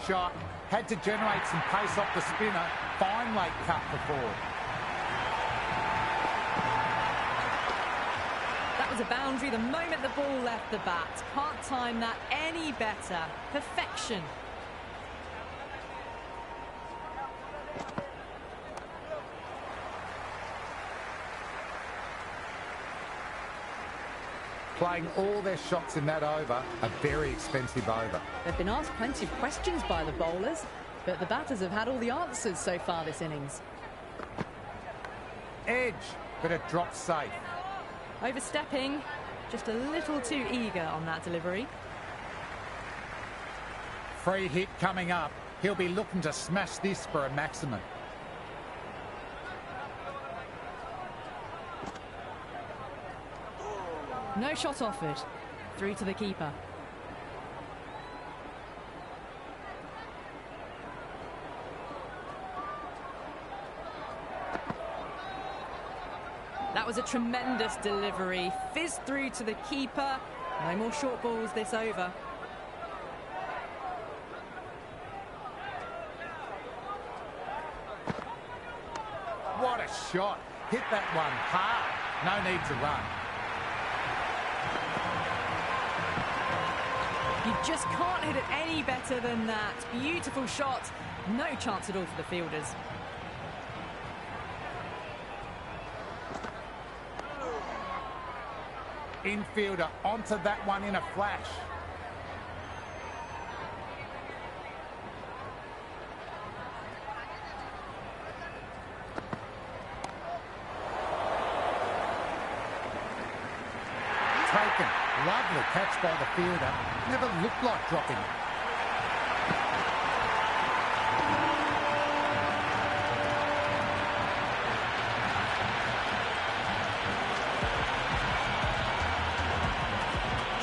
shot. Had to generate some pace off the spinner. Fine late cut for four. That was a boundary the moment the ball left the bat. Can't time that any better. Perfection. Playing all their shots in that over, a very expensive over. They've been asked plenty of questions by the bowlers, but the batters have had all the answers so far this innings. Edge, but it drops safe. Overstepping, just a little too eager on that delivery. Free hit coming up. He'll be looking to smash this for a maximum. No shot offered. Through to the keeper. That was a tremendous delivery. Fizzed through to the keeper. No more short balls this over. What a shot. Hit that one hard. No need to run. You just can't hit it any better than that. Beautiful shot. No chance at all for the fielders. Infielder onto that one in a flash. Taken. Lovely catch by the fielder. Never looked like dropping it.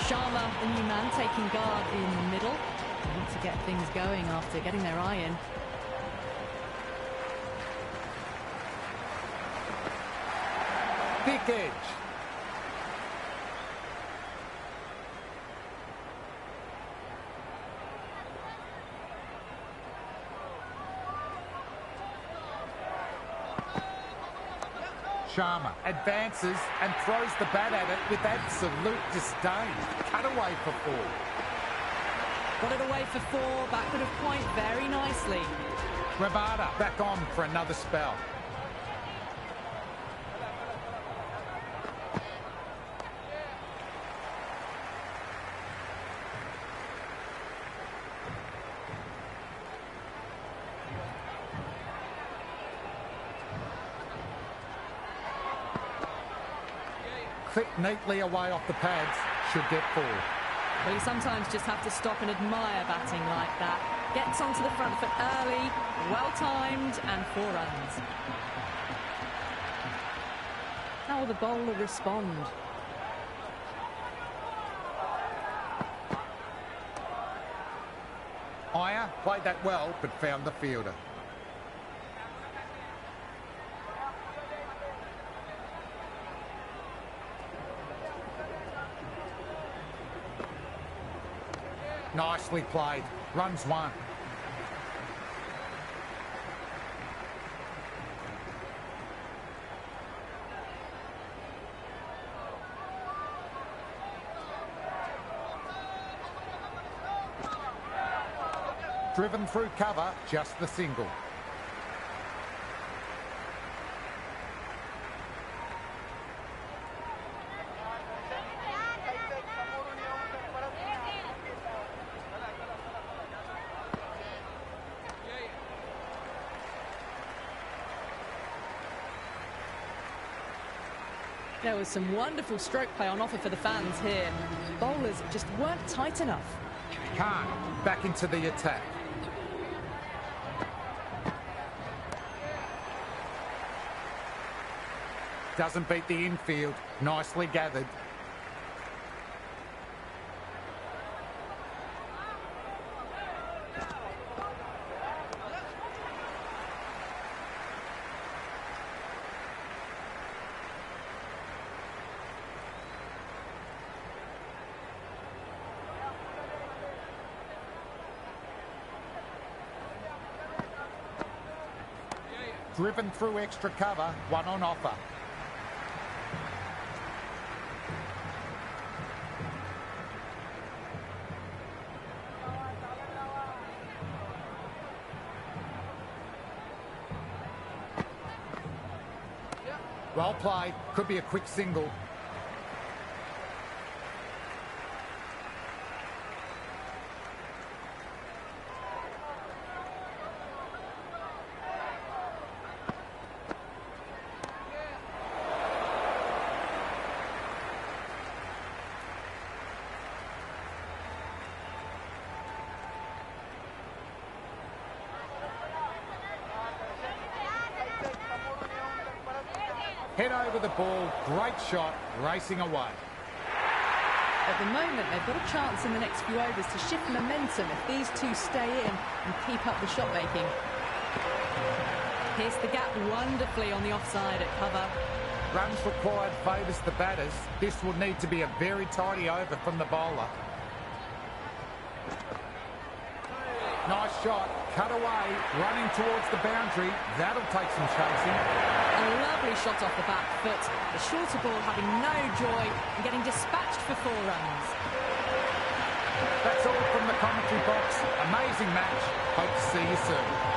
Sharma, the new man, taking guard in the middle. They want to get things going after getting their eye in. Thick edge. Sharma advances and throws the bat at it with absolute disdain. Cut away for four. Got it away for four, backward of point very nicely. Rabada back on for another spell. Clipped neatly away off the pads, should get four. Well, you sometimes just have to stop and admire batting like that. Gets onto the front foot early, well-timed, and 4 runs. How will the bowler respond? Iyer played that well, but found the fielder. Nicely played. Runs one. Driven through cover, just the single. There was some wonderful stroke play on offer for the fans here. Bowlers just weren't tight enough. Khan back into the attack. Doesn't beat the infield. Nicely gathered. driven through extra cover, one on offer. Well played, could be a quick single. Head over the ball, great shot, racing away. At the moment, they've got a chance in the next few overs to shift momentum if these two stay in and keep up the shot making. Pierce the gap wonderfully on the offside at cover. Runs required favours the batters. This will need to be a very tidy over from the bowler. Nice shot, cut away, running towards the boundary. That'll take some chasing. A lovely shot off the back foot. The shorter ball having no joy and getting dispatched for 4 runs. That's all from the commentary box. Amazing match. Hope to see you soon.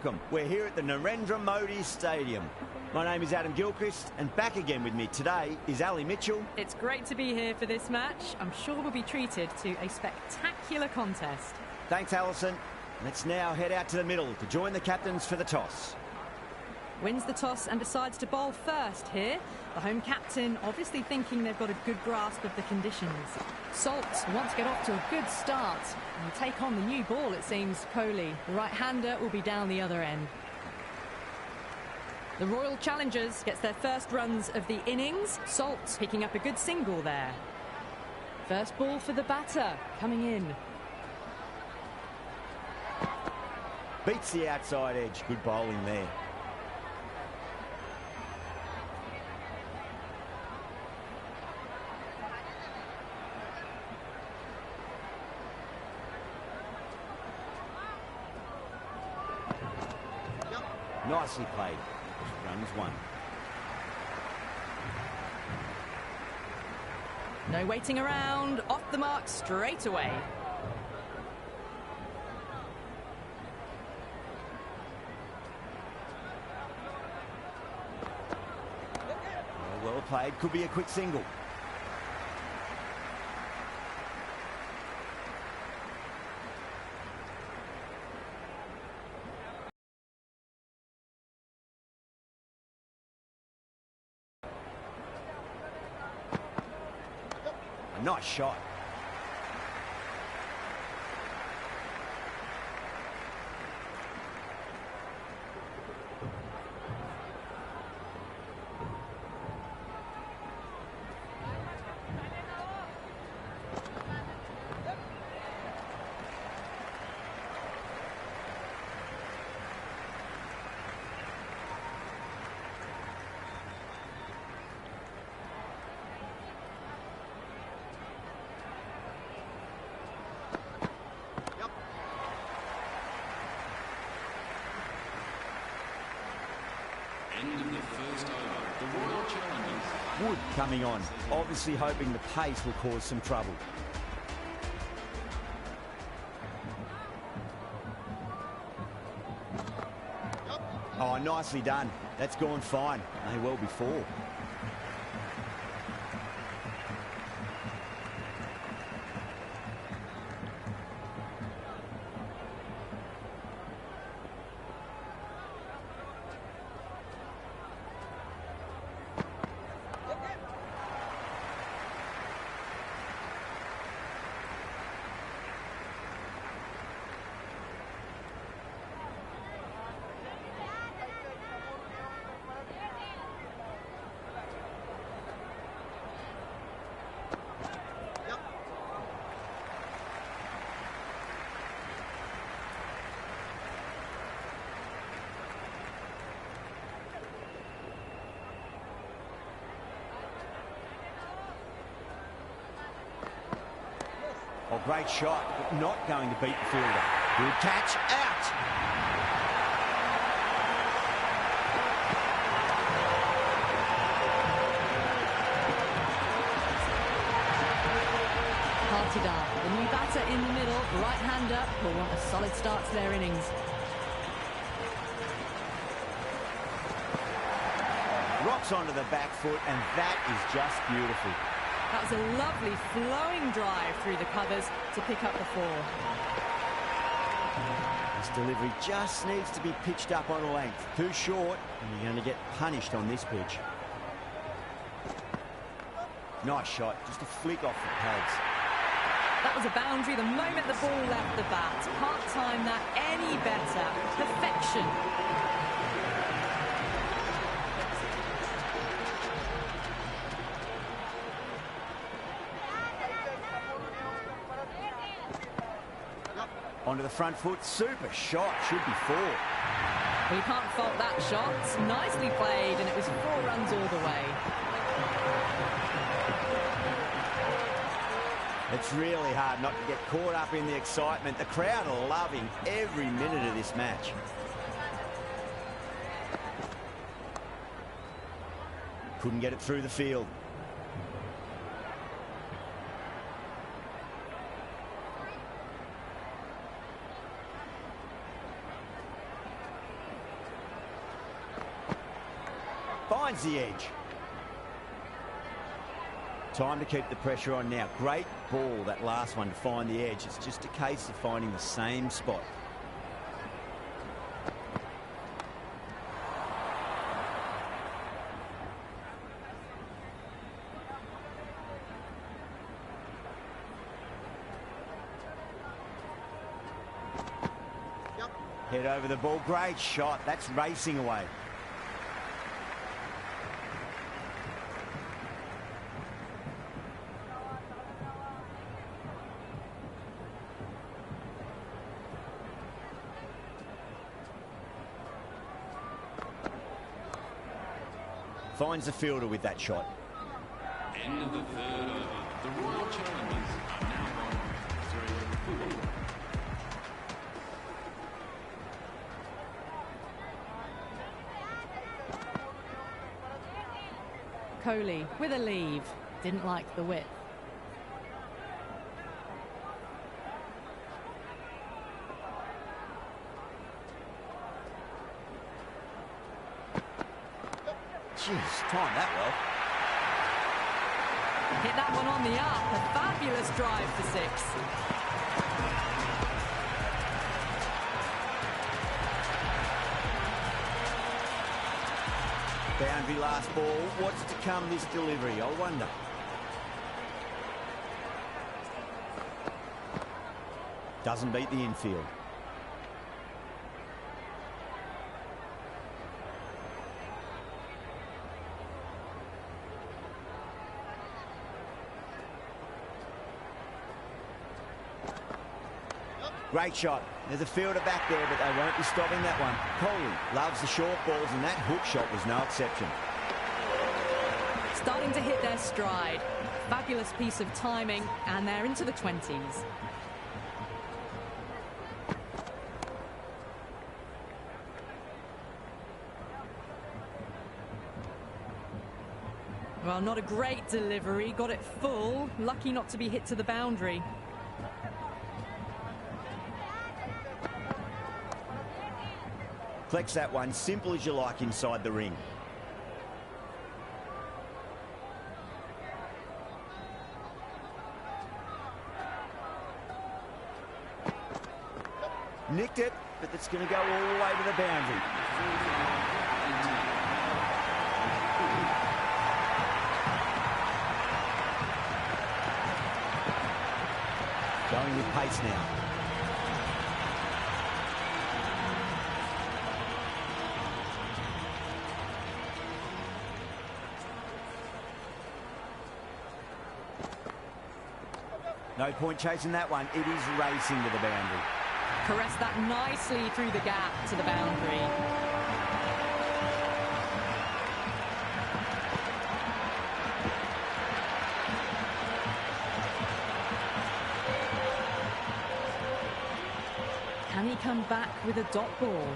Welcome. We're here at the Narendra Modi Stadium. My name is Adam Gilchrist, and back again with me today is Ali Mitchell. It's great to be here for this match. I'm sure we'll be treated to a spectacular contest. Thanks, Alison. Let's now head out to the middle to join the captains for the toss. Wins the toss and decides to bowl first here. The home captain obviously thinking they've got a good grasp of the conditions. Salt wants to get off to a good start and take on the new ball, it seems. Kohli, the right-hander, will be down the other end. The Royal Challengers gets their first runs of the innings. Salt picking up a good single there. First ball for the batter coming in. Beats the outside edge. Good bowling there. Nicely played. Runs 1. No waiting around. Off the mark straight away. Well played. Could be a quick single. Nice shot. End of the first over. The Royal Challengers. Wood coming on, obviously hoping the pace will cause some trouble. Oh, nicely done. That's gone fine. May well be four. Oh, great shot, but not going to beat the fielder. Good catch, out. Partida, the new batter in the middle, right-hander, will want a solid start to their innings. Rocks onto the back foot, and that is just beautiful. That was a lovely flowing drive through the covers to pick up the four. This delivery just needs to be pitched up on a length. Too short, and you're going to get punished on this pitch. Nice shot, just a flick off the pads. That was a boundary the moment the ball left the bat. Can't time that any better. Perfection. Onto the front foot, super shot, should be four. Well, you can't fault that shot. Nicely played, and it was 4 runs all the way. It's really hard not to get caught up in the excitement. The crowd are loving every minute of this match. Couldn't get it through the field. Finds the edge. Time to keep the pressure on now. Great ball, that last one, to find the edge. It's just a case of finding the same spot. Head over the ball. Great shot. That's racing away. Finds the fielder with that shot. End of the third over. The Royal Challengers are now on 3-4. Kohli with a leave. Didn't like the width. Jeez, timed that well. Hit that one on the up. A fabulous drive for 6. Boundary last ball. What's to come this delivery, I wonder. Doesn't beat the infield. Great shot. There's a fielder back there, but they won't be stopping that one. Kohli loves the short balls, and that hook shot was no exception. Starting to hit their stride. Fabulous piece of timing, and they're into the 20s. Well, not a great delivery. Got it full. Lucky not to be hit to the boundary. Collects that one, simple as you like, inside the ring. Nicked it, but it's going to go all the way to the boundary. Going with pace now. No point chasing that one. It is racing to the boundary. Caressed that nicely through the gap to the boundary. Can he come back with a dot ball?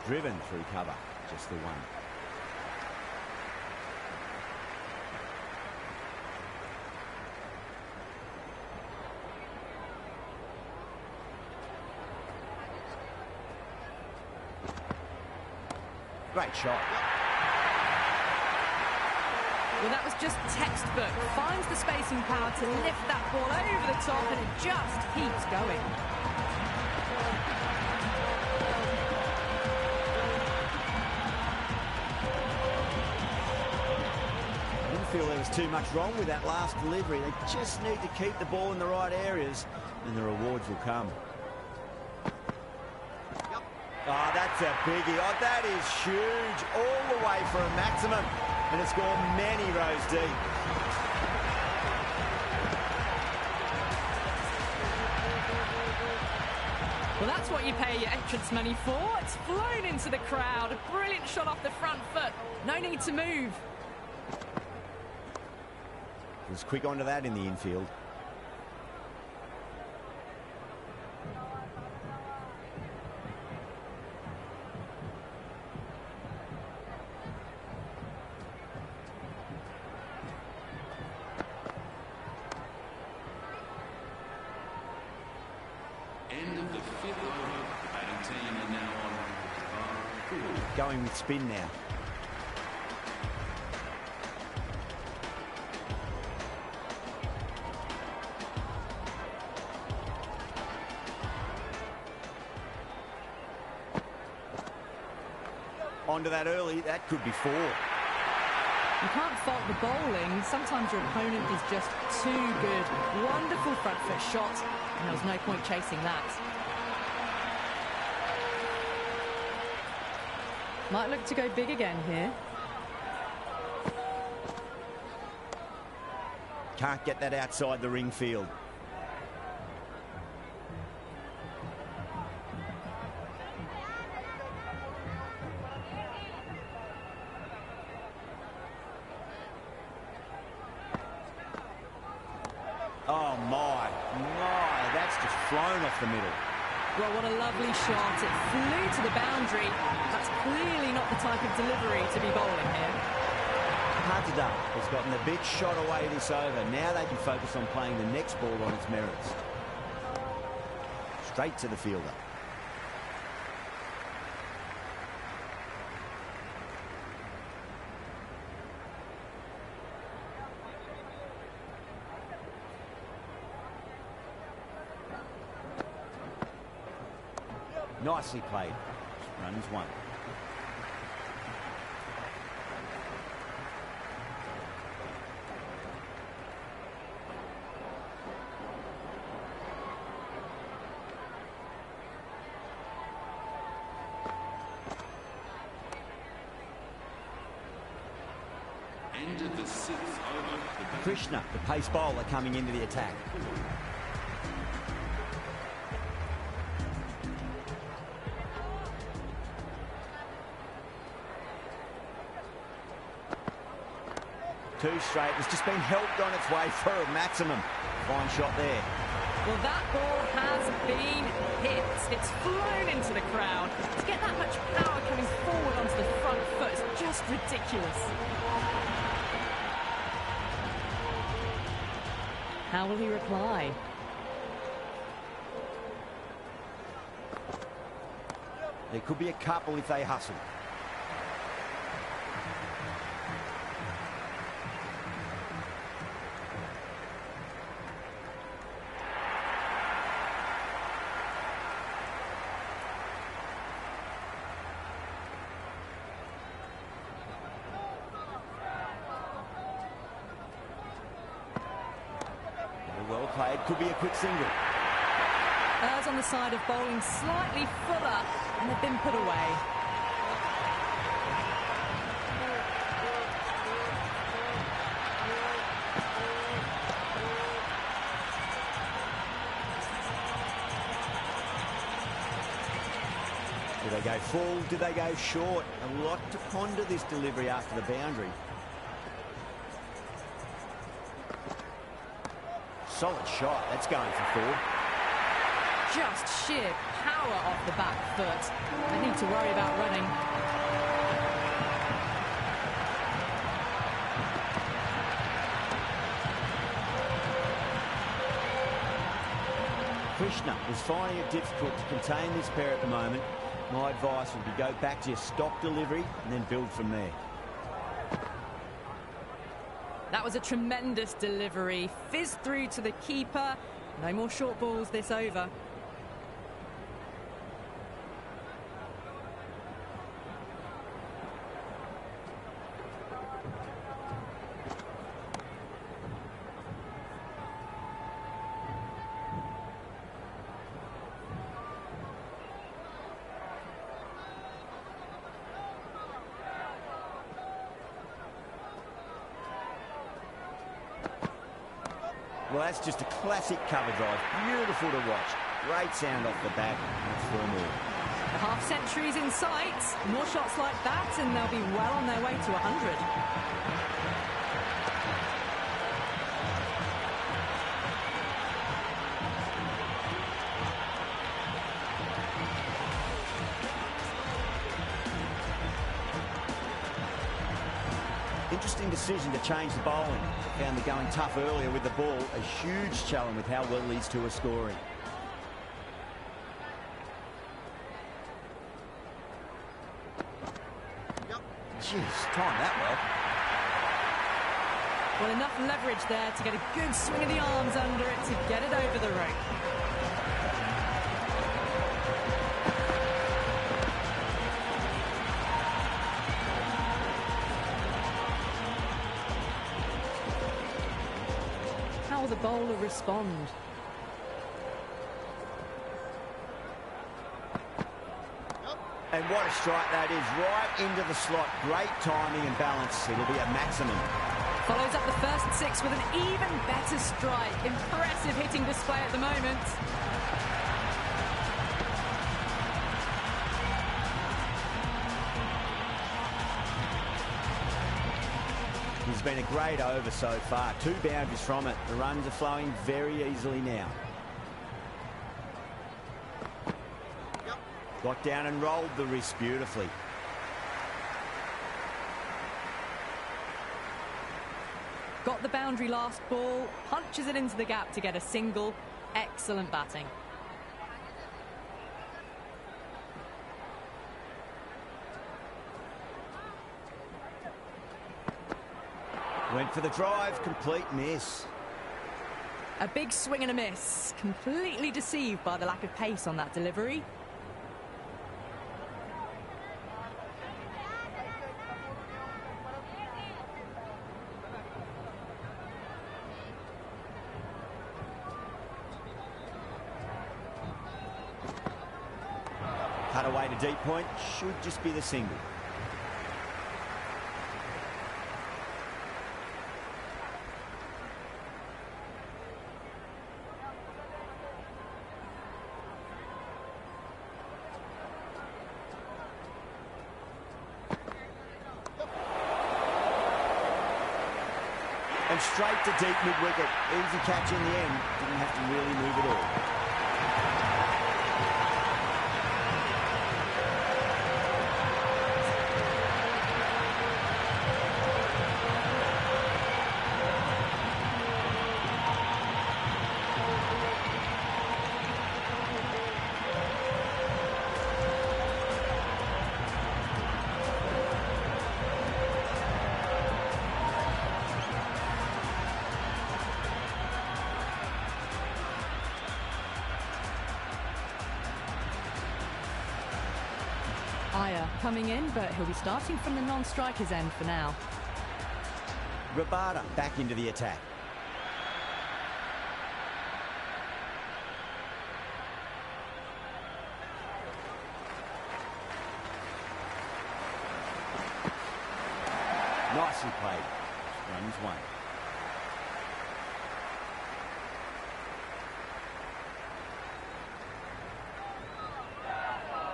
Driven through cover, just the one. Great shot. Well, that was just textbook. Finds the spacing power to lift that ball over the top, and it just keeps going. I didn't feel there was too much wrong with that last delivery. They just need to keep the ball in the right areas, and the rewards will come. Oh, that's a biggie. Oh, that is huge. All the way for a maximum. And it's gone many rows deep. Well, that's what you pay your entrance money for. It's flown into the crowd. A brilliant shot off the front foot. No need to move. He was quick onto that in the infield. Going with spin now. Onto that early, that could be four. You can't fault the bowling. Sometimes your opponent is just too good. Wonderful front foot shot, and there was no point chasing that. Might look to go big again here. Can't get that outside the ring field. Oh my, that's just flown off the middle. Well, what a lovely shot. It flew to the boundary. That's clearly not the type of delivery to be bowling here. TATA has gotten the big shot away this over. Now they can focus on playing the next ball on its merits. Straight to the fielder. Nicely played. Runs one. End of the sixth over. Krishna, the pace bowler, coming into the attack. Two straight. It's just been helped on its way for a maximum. Fine shot there. Well, that ball has been hit. It's flown into the crowd. To get that much power coming forward onto the front foot is just ridiculous. How will he reply? There could be a couple if they hustle. Well played, could be a quick single. Errs on the side of bowling slightly fuller, and they've been put away. Do they go full? Do they go short? A lot to ponder this delivery after the boundary. Solid shot. That's going for four. Just sheer power off the back foot. They need to worry about running. Krishna is finding it difficult to contain this pair at the moment. My advice would be go back to your stock delivery and then build from there. That was a tremendous delivery. Fizzed through to the keeper. No more short balls this over. Well, that's just a classic cover drive. Beautiful to watch. Great sound off the bat. That's for more. The half-century's in sight. More shots like that and they'll be well on their way to 100. Interesting decision to change the bowling. Found the going tough earlier with the ball. A huge challenge with how well these two are scoring. Jeez, timed that well. Well, enough leverage there to get a good swing of the arms under it to get it over the rope. How will the bowler respond? And what a strike that is, right into the slot. Great timing and balance. It'll be a maximum. Follows up the first six with an even better strike. Impressive hitting display at the moment. It's been a great over so far. 2 boundaries from it. The runs are flowing very easily now. Got down and rolled the wrist beautifully. Got the boundary last ball, punches it into the gap to get a single. Excellent batting. Went for the drive, complete miss. A big swing and a miss. Completely deceived by the lack of pace on that delivery. Cut away to deep point, should just be the single. And straight to deep mid-wicket. Easy catch in the end. Didn't have to really move at all. coming in, but he'll be starting from the non-striker's end for now. Rabada back into the attack. Nicely played. Runs one.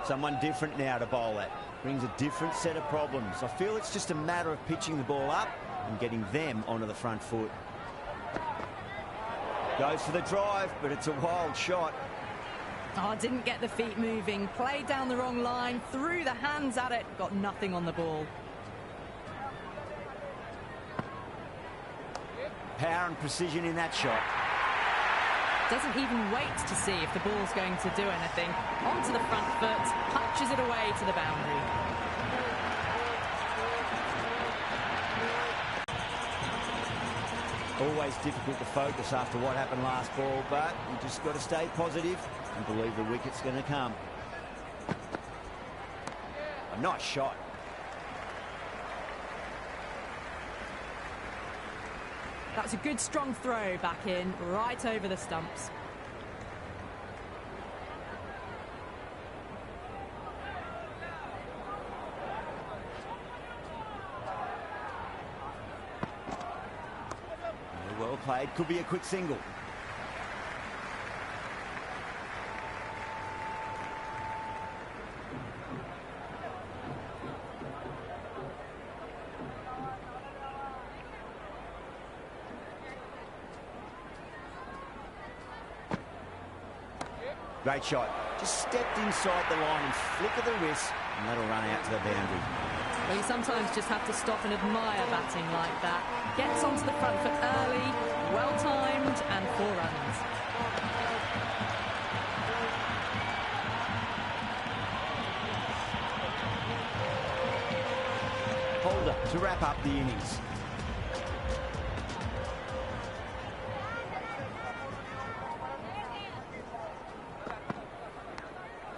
Someone different now to bowl at. Brings a different set of problems. I feel it's just a matter of pitching the ball up and getting them onto the front foot. Goes for the drive, but it's a wild shot. Oh, didn't get the feet moving. Played down the wrong line, threw the hands at it, got nothing on the ball. Power and precision in that shot. Doesn't even wait to see if the ball's going to do anything. Onto the front foot, punches it away to the boundary. Always difficult to focus after what happened last ball, but you just got to stay positive and believe the wicket's going to come. A nice shot. That's a good strong throw back in, right over the stumps. Well played, could be a quick single. Great shot. Just stepped inside the line and flick of the wrist, and that'll run out to the boundary. Well, you sometimes just have to stop and admire batting like that. Gets onto the front foot early, well-timed, and 4 runs. Holder to wrap up the innings.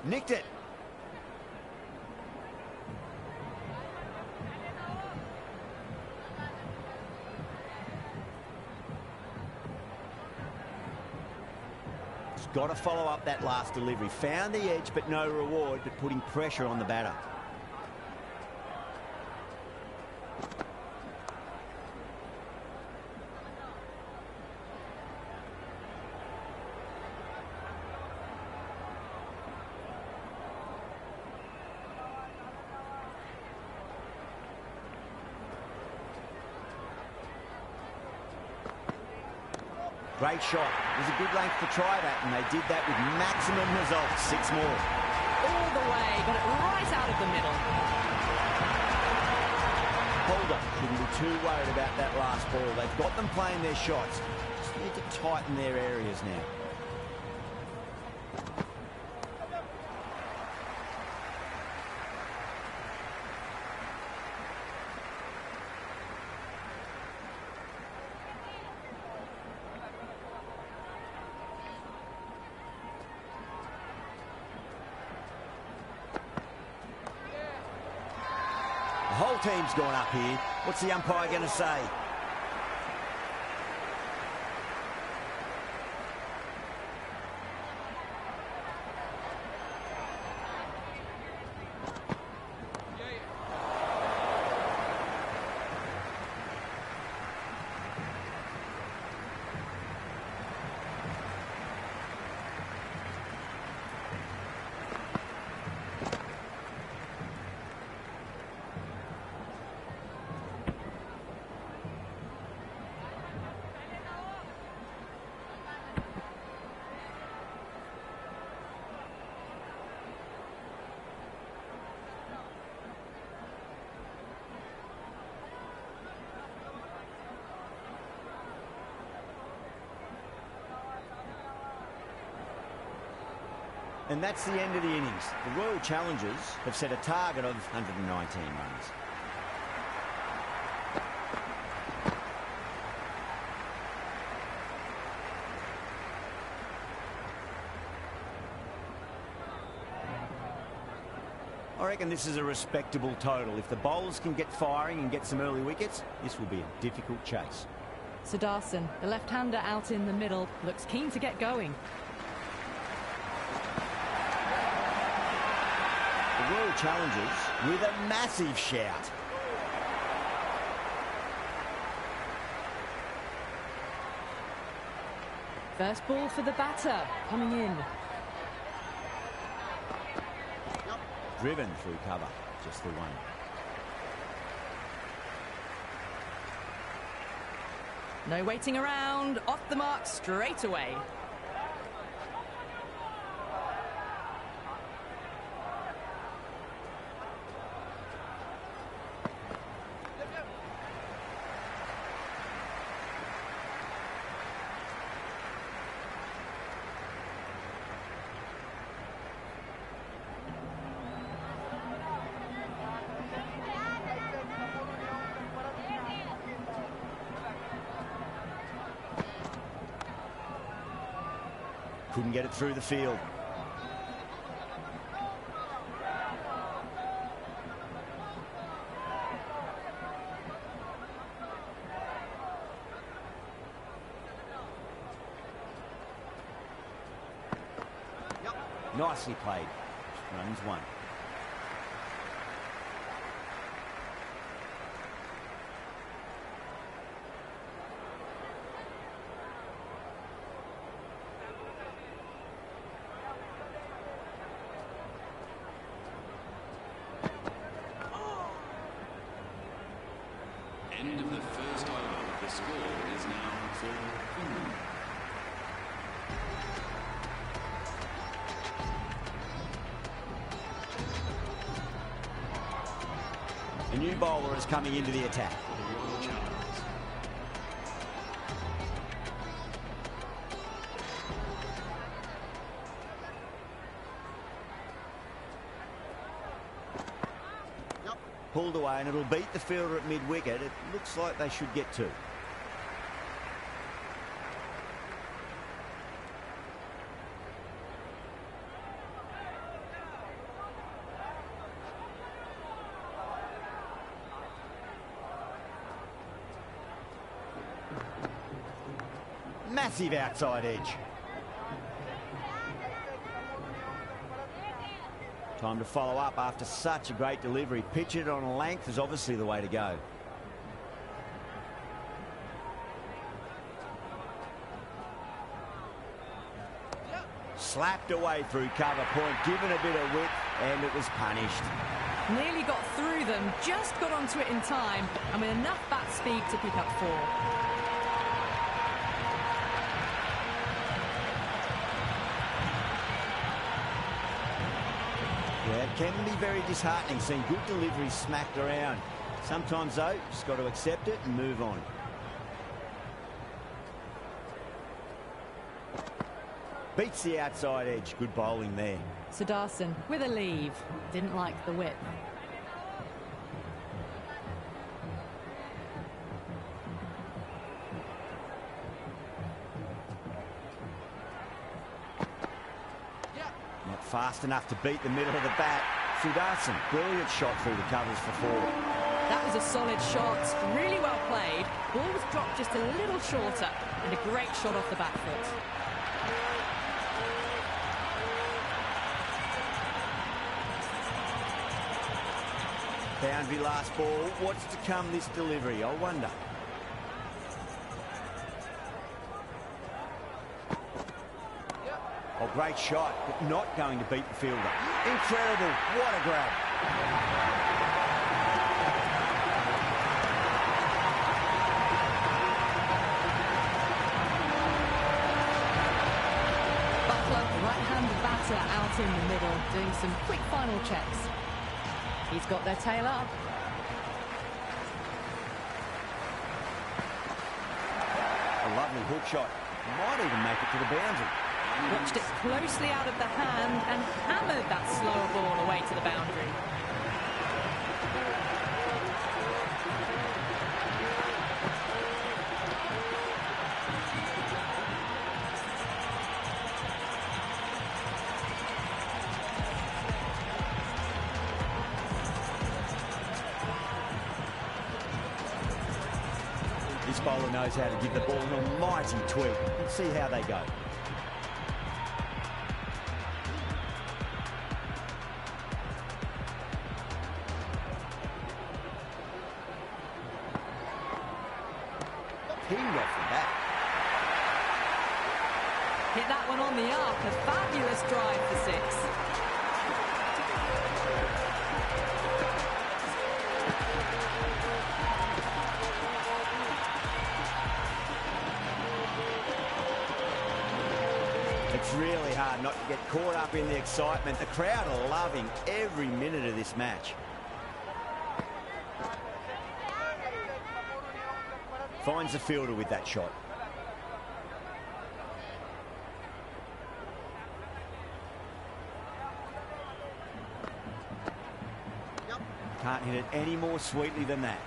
Nicked it. He's got to follow up that last delivery. Found the edge, but no reward, but putting pressure on the batter. Great shot. It was a good length to try that, and they did that with maximum results. 6 more. All the way, got it right out of the middle. Holder shouldn't be too worried about that last ball. They've got them playing their shots. Just need to tighten their areas now. The whole team's gone up here. What's the umpire going to say? And that's the end of the innings. The Royal Challengers have set a target of 119 runs. I reckon this is a respectable total. If the bowlers can get firing and get some early wickets, this will be a difficult chase. Sudarshan, the left-hander out in the middle, looks keen to get going. The Royal Challengers with a massive shout. First ball for the batter, coming in. Driven through cover, just the one. No waiting around, off the mark straight away. Couldn't get it through the field. Nicely played. Runs one. End of the first over. The score is now 4-4. A new bowler is coming into the attack. The Royal Challengers. Pulled away and it'll beat the fielder at mid-wicket. It looks like they should get two. Massive outside edge. Time to follow up after such a great delivery. Pitch it on a length is obviously the way to go. Slapped away through cover point, given a bit of width, and it was punished. Nearly got through them, just got onto it in time, and with enough bat speed to pick up four. Yeah, it can be very disheartening seeing good deliveries smacked around. Sometimes, though, just got to accept it and move on. Beats the outside edge. Good bowling there. Sudarshan with a leave. Didn't like the whip. Not fast enough to beat the middle of the bat. Sudarshan, brilliant shot through the covers for four. That was a solid shot, really well played. Ball was dropped just a little shorter, and a great shot off the back foot. Boundary last ball. What's to come this delivery? I wonder. Oh, great shot, but not going to beat the fielder. Incredible. What a grab. Butler, the right-handed batter, out in the middle, doing some quick final checks. He's got their tail up. A lovely hook shot. Might even make it to the boundary. Watched it closely out of the hand and hammered that slower ball away to the boundary. This bowler knows how to give the ball an almighty tweak. Let's see how they go. Pinged off the bat. Hit that one on the arc. A fabulous drive for 6. It's really hard not to get caught up in the excitement. The crowd are loving every minute of this match. Finds the fielder with that shot. Can't hit it any more sweetly than that.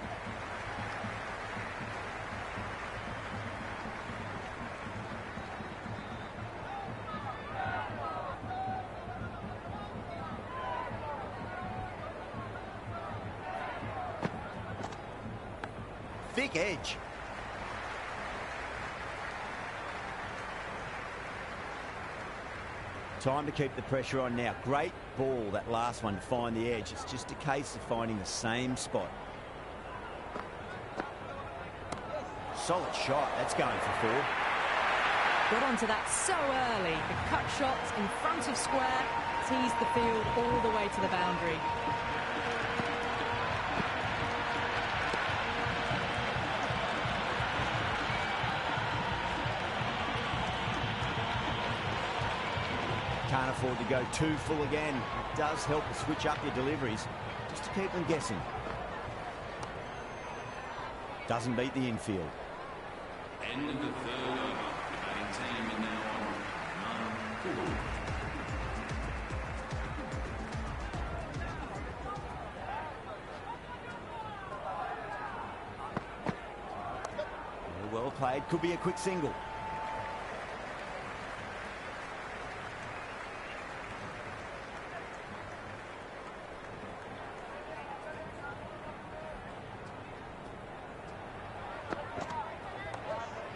Thick edge. Time to keep the pressure on now. Great ball, that last one, to find the edge. It's just a case of finding the same spot. Solid shot. That's going for 4. Got onto that so early. The cut shot in front of square teased the field all the way to the boundary. Can't afford to go too full again. It does help to switch up your deliveries, just to keep them guessing. Doesn't beat the infield. End of the 3rd over. The batting team are now on 9-4. Well played. Could be a quick single.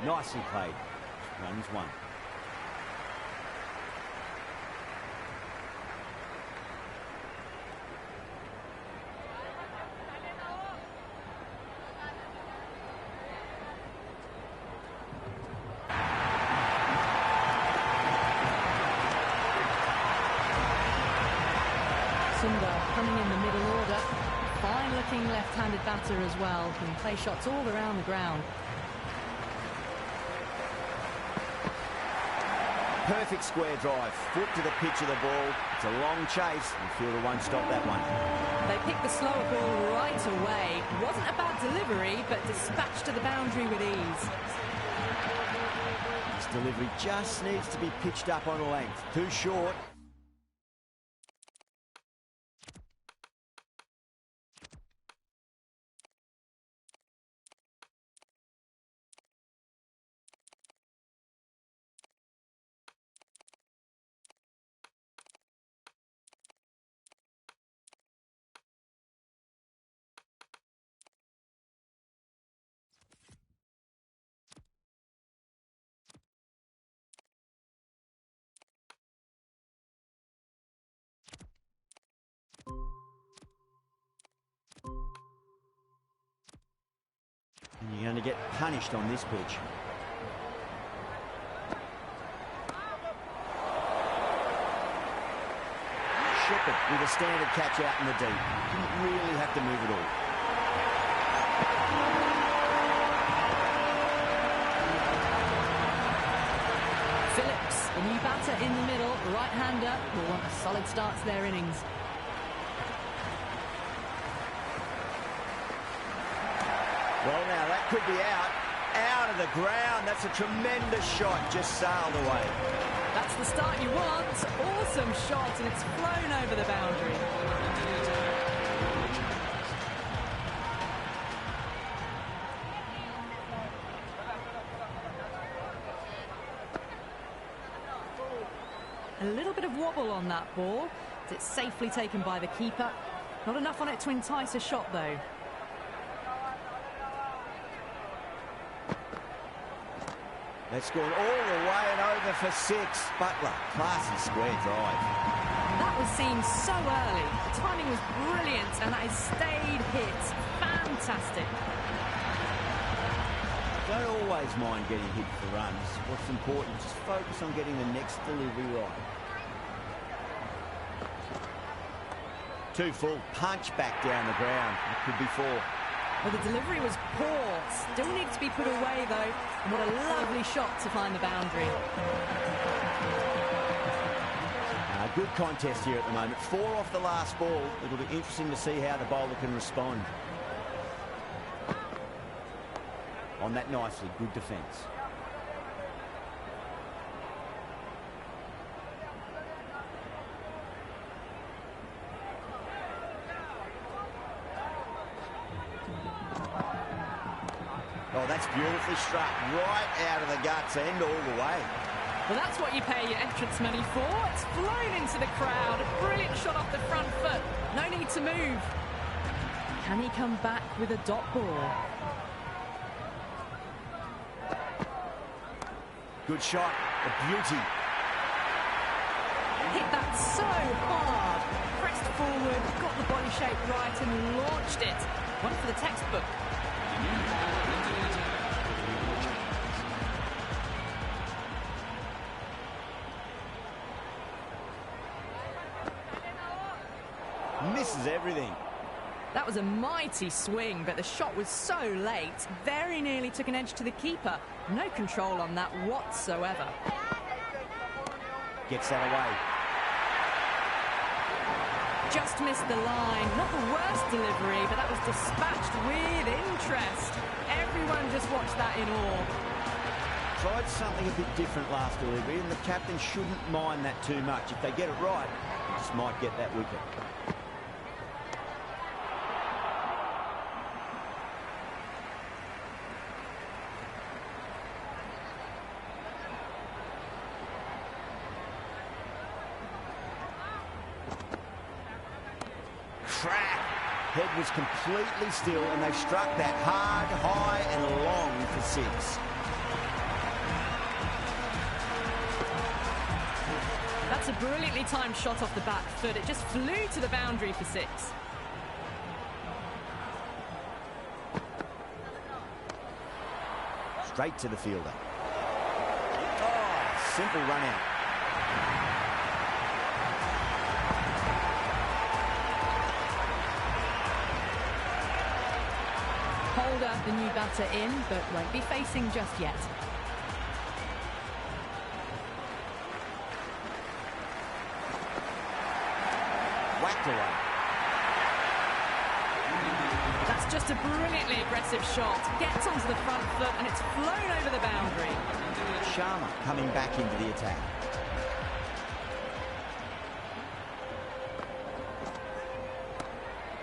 Nicely played. Runs 1. Coming in the middle order. Fine-looking left-handed batter as well. Can play shots all around the ground. Perfect square drive. Foot to the pitch of the ball. It's a long chase. The fielder won't stop that one. They picked the slower ball right away. Wasn't a bad delivery, but dispatched to the boundary with ease. This delivery just needs to be pitched up on a length. Too short. And you're going to get punished on this pitch. Shepherd with a standard catch out in the deep. Didn't really have to move at all. Phillips, the new batter in the middle, right-hander, will want a solid start to their innings. Well, now that could be out of the ground. That's a tremendous shot, just sailed away. That's the start you want. Awesome shot, and it's flown over the boundary. A little bit of wobble on that ball. It's safely taken by the keeper. Not enough on it to entice a shot, though. That's gone all the way and over for 6. Butler, classy square drive. That was seen so early. The timing was brilliant, and that is stayed hit. Fantastic. Don't always mind getting hit for runs. What's important, just focus on getting the next delivery right. 2 full, punch back down the ground. It could be 4. Well, the delivery was poor. Still needs to be put away, though. And what a lovely shot to find the boundary. Good contest here at the moment. 4 off the last ball. It'll be interesting to see how the bowler can respond. On that nicely, good defence. Oh, that's beautifully struck right out of the guts end all the way. Well, that's what you pay your entrance money for. It's flown into the crowd. A brilliant shot off the front foot. No need to move. Can he come back with a dot ball? Good shot. A beauty. Hit that so hard. Pressed forward, got the body shape right and launched it. One for the textbook. Misses everything. That was a mighty swing, but the shot was so late. Very nearly took an edge to the keeper. No control on that whatsoever. Gets that away. Just missed the line. Not the worst delivery, but that was dispatched with interest. Everyone just watched that in awe. Tried something a bit different last delivery, and the captain shouldn't mind that too much. If they get it right, just might get that wicket. Head was completely still, and they struck that hard, high and long for 6. That's a brilliantly timed shot off the back foot. It just flew to the boundary for 6. Straight to the fielder. Oh, simple run out. Holder, the new batter, in, but won't be facing just yet. Whacked away. That's just a brilliantly aggressive shot. Gets onto the front foot and it's flown over the boundary. Sharma coming back into the attack.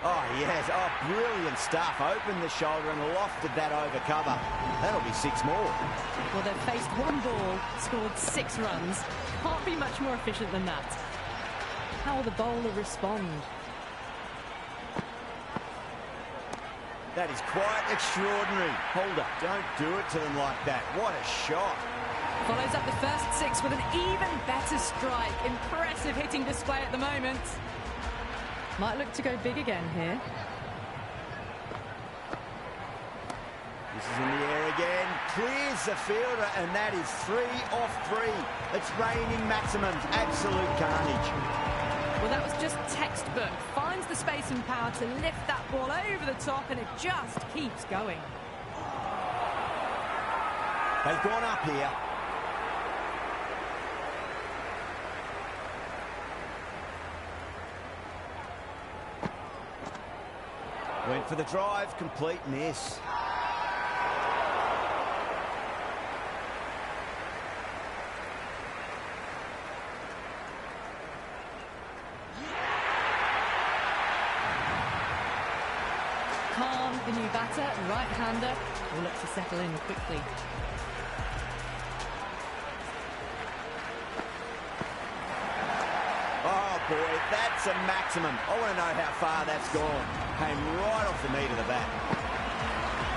Oh, yes. Oh, brilliant stuff. Opened the shoulder and lofted that over cover. That'll be 6 more. Well, they've faced 1 ball, scored 6 runs. Can't be much more efficient than that. How will the bowler respond? That is quite extraordinary. Holder, don't do it to them like that. What a shot. Follows up the first 6 with an even better strike. Impressive hitting display at the moment. Might look to go big again here. This is in the air again. Clears the fielder, and that is 3 off 3. It's raining maximums. Absolute carnage. Well, that was just textbook. Finds the space and power to lift that ball over the top, and it just keeps going. They've gone up here. Went for the drive, complete miss. Khan, the new batter, right-hander, will look to settle in quickly. Oh boy, that's a maximum. I want to know how far that's gone. Came right off the meat of the bat.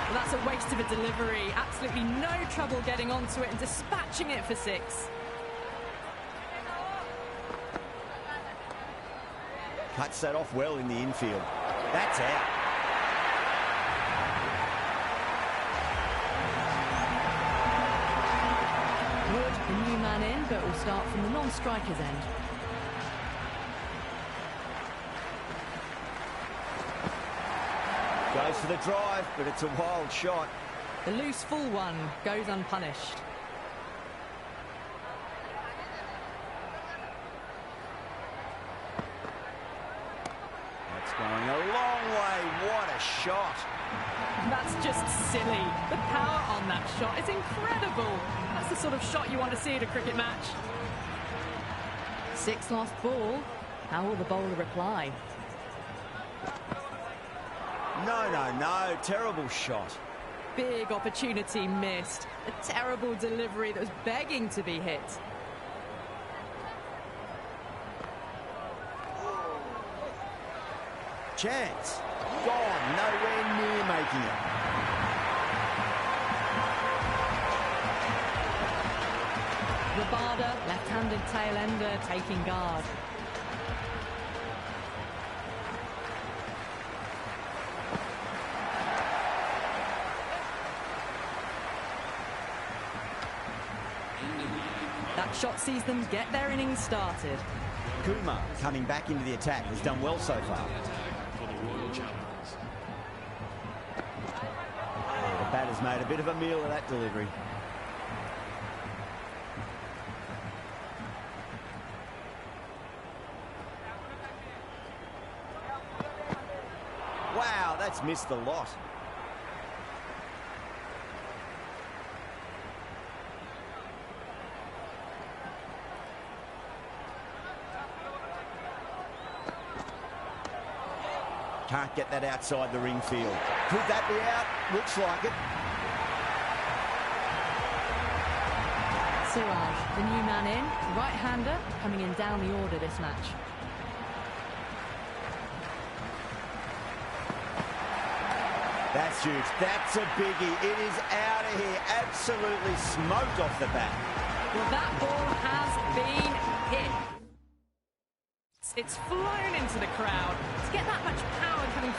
Well, that's a waste of a delivery. Absolutely no trouble getting onto it and dispatching it for 6. Cuts that off well in the infield. That's out. Wood, the new man in, but will start from the non-striker's end. Goes for the drive, but it's a wild shot. The loose full one goes unpunished. That's going a long way. What a shot. That's just silly. The power on that shot is incredible. That's the sort of shot you want to see at a cricket match. 6 last ball. How will the bowler reply? No. Terrible shot. Big opportunity missed. A terrible delivery that was begging to be hit. Chance. Gone. Nowhere near making it. Rabada, left-handed tail-ender, taking guard. That shot sees them get their innings started. Kumar coming back into the attack has done well so far. For the Royal Challengers. The batter's made a bit of a meal of that delivery. Wow, that's missed a lot. Can't get that outside the ring field. Could that be out? Looks like it. Siraj, the new man in, right-hander, coming in down the order this match. That's huge. That's a biggie. It is out of here. Absolutely smoked off the bat. Well, that ball has been hit. It's flown into the crowd. To get that much power coming